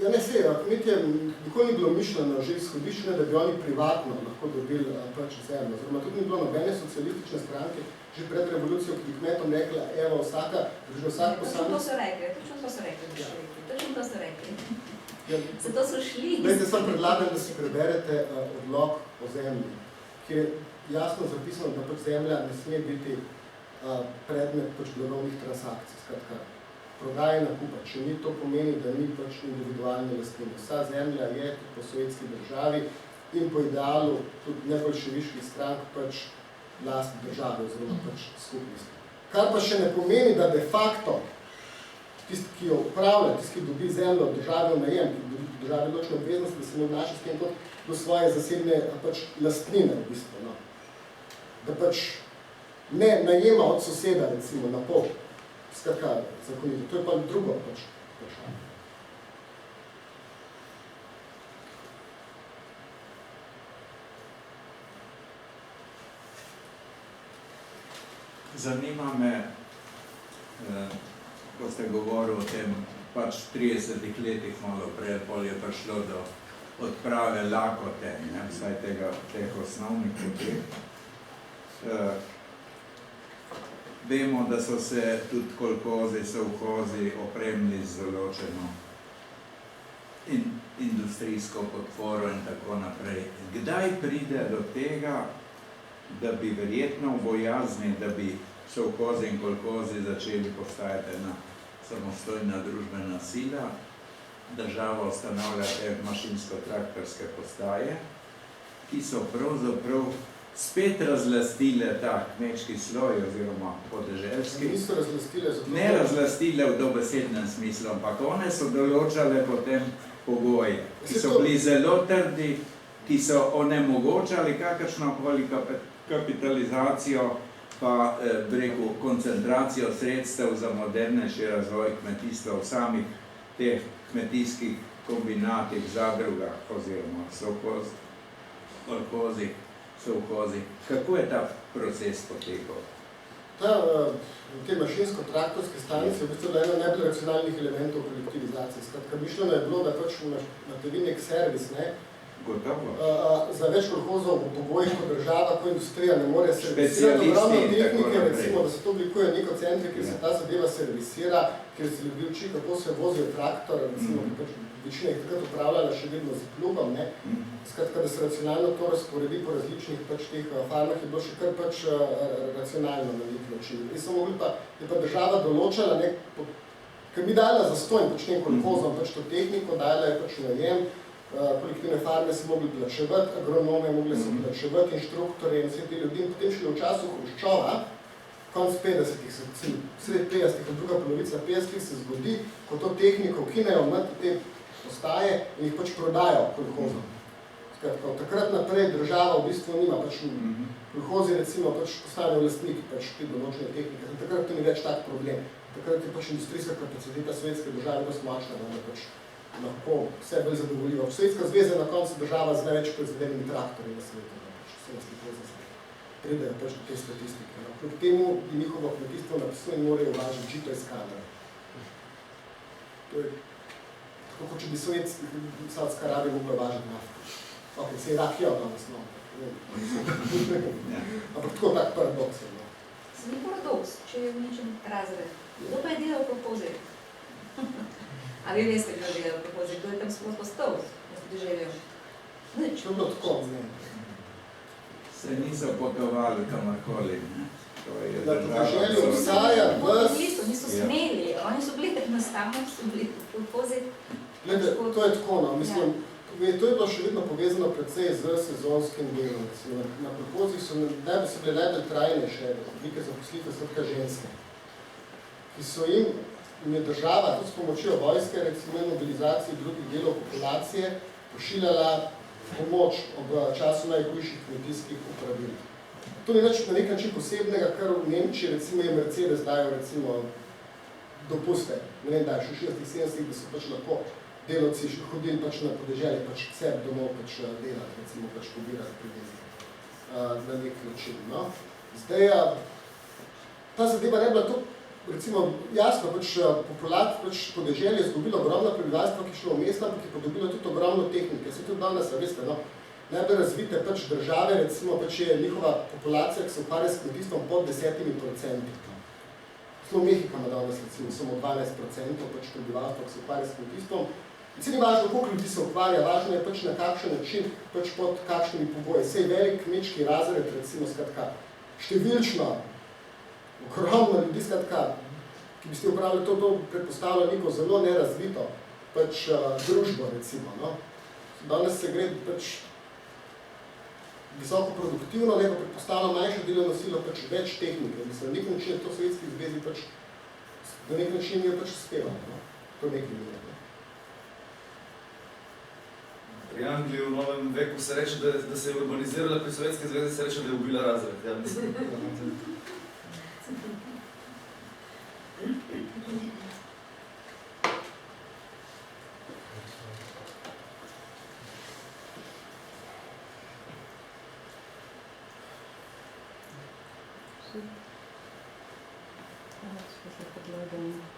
Ja, ne se, kmetje nikoli ni bilo mišljeno že izhodišče, da bi oni privatno lahko dobili pač zemljo. Oziroma, tudi ni bilo nobene socialistične stranke, že pred revolucijo, ki bi kmetom rekla, evo, vsak posameznik. Točno to so rekli. Ja, Zato so šli. Veste, sem predlagal, da si preberete odlok o zemlji, kjer je jasno zapisano, da pač zemlja ne sme biti predmet pač blagovnih transakcij. Skratka, prodaje nakupa, če ni to pomeni, da ni pač individualne lastnine. Vsa zemlja je tudi po sovjetski državi in po idealu tudi nebolševiških strank pač last države oziroma pač skupnosti. Kar pa še ne pomeni, da de facto tisti, ki jo upravlja, tisti, ki dobi zemljo od države v najem, ki dobi države določene obveznosti, da se ne obnaša s tem kot do svoje zasebne pač lastnine v bistvu. No. Da pač ne najema od soseda, recimo, na pol. Skratka, zakonito. To je pa drugo pač vprašanje. Zanima me, ko ste govorili o tem, pač 30 letih malo prej, pol je prišlo do odprave lakote, ne, vsaj teh osnovnih potreb. Vemo, da so se tudi kolkozi, sovhozi opremili z določeno industrijsko podporo in tako naprej. Kdaj pride do tega, da bi verjetno v bojazni, da bi sovhozi in kolkozi začeli postajati ena samostojna družbena sila, država ustanavlja te mašinsko-traktorske postaje, ki so pravzaprav spet razlastile ta kmečki sloj oziroma podeželski. Niso razlastile zato. Ne razlastile v dobesednem smislu, ampak one so določale potem pogoje, ki so bili zelo trdi, ki so onemogočali kakršnokoli kapitalizacijo, pa rekel, koncentracijo sredstev za modernejši razvoj kmetijstva v samih teh kmetijskih kombinatih, zadrugah oziroma kolkozih, sovhozi. Kako je ta proces potekal? Te mašinsko-traktorske stanice je v bistvu eno najbolj racionalnih elementov kolektivizacije. Skratka, mišljeno je bilo, da pač imate vi nek servis, ne? Gotovo. Za več kolhozov v pogojih kot država, ko industrija ne more servisirati ogromno tehnike, recimo, da se to oblikuje neko centri, kjer se ta zadeva servisira, kjer se ljudi uči, kako se vozijo traktor, recimo, ki pač večina jih takrat upravljala še vedno z plugom, ne? Skratka, da se racionalno to razporedi po različnih pač teh farmah, je bilo še kar pač racionalno na nek način. Je pa država določala nek, ker bi dala zastojn pač tem kolhozom, pač to tehniko, dala je pač najem, kolektivne farme se mogli plačevati, agronome mogli se plačevati, inštruktorje in vse te ljudi. In potem šli v času Hruščova, konc 50-ih, sred 50-ih, druga polovica 50-ih se zgodi, ko to tehniko ukinejo med te postaje in jih pač prodajo kolhozom. Skratka, od takrat naprej država v bistvu nima pač kolhozi, recimo, pač postanejo lastniki pač te določene tehnike. Takrat to ni več tak problem. Takrat je pač industrijska kapaciteta sovjetske države dosti močna, da pač lahko vse bolj zadovoljivo. Sovjetska zveza na koncu država z največ proizvedenimi traktorji na svetu. Pridejo pač do te statistike. Kljub temu je njihovo kmetijstvo napisano in morajo uvažiti žito iz Kanade. To je tako, kot če bi Saudska Arabija mogla uvažiti nafto. Ok, se Irak je danes, no. Ampak tako tak paradoks je. Se ni paradoks, če je v ničem razred. Kdo pa je delal kolhoze? A vi veste, kdo je delal kolhoze? Kdo je tam sploh postal, da ste živel? Nič. To je bilo tako, ne. Se niso potovali kamorkoli, ne? Da podeželju obstaja niso smeli, oni so bili enostavno, so bili kolhoze. Glede, to je tako, no, mislim, to je bilo še vedno povezano predvsej z sezonskim delom. Na kolhozih so bile najbolj trajnejše oblike zaposlitve skratka ženske, ki so jim je država tudi s pomočjo vojske, recimo mobilizaciji drugih delov populacije, pošiljala pomoč ob času najhujših kmetijskih upravil. To ni nič na nek način posebnega, kar v Nemčiji recimo je Mercedes dajo recimo dopuste. Ne vem, da je še 60-70, da so pač lahko delavci hodili pač na podeželje, pač sebi domov pač delati, recimo pač pobirati približno na nek način. No. Zdaj, ta zadeva ne bila to, recimo jasno, pač podeželje je zgubilo ogromno prebivalstva, ki je šlo v mesta, ampak je podobilo tudi ogromno tehnike. Se tudi danes, veste, no, najbolj razvite pač države, recimo pač je njihova populacija, ki se ukvarja s kmetijstvom pod 10%. Zelo Mehika ima danes recimo samo 12% pač prebivalstva, ki se ukvarja s kmetijstvom. Se ni važno, koliko ljudi se ukvarja, važno je pač na kakšen način, pač pod kakšnimi pogoji. Sej velik kmečki razred, recimo, skratka, številčno, ogromno ljudi, skratka, ki bi ste upravili to predpostavljalo neko zelo nerazvito pač družbo, recimo, no. Danes se gre pač visoko produktivno, ne pa predpostavljamo manjše delovno silo, pač več tehnike. Mislim, na nek način je to v Sovjetski zvezi pač, na nek način je pač uspevalo, no. To nekaj bilo. Pri Angliji v novem veku se reče, da se je urbanizirala, pri Sovjetski zvezi se reče, da je ubila razred. Ja, mislim.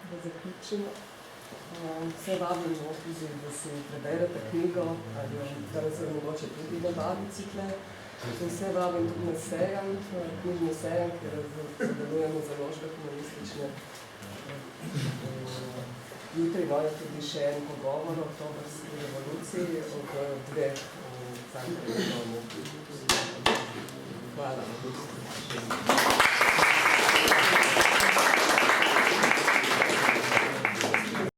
Da zaključimo. Vse vabimo tudi, da si preberete knjigo, ali da se mogoče tudi na bicikle. Vse vabim tudi na sejam, knjižni sejam, kjer sodelujemo z založbe humanistične. Jutri imajo tudi še en pogovor o oktobrski revoluciji od 2 Cankarjevem domu. Hvala.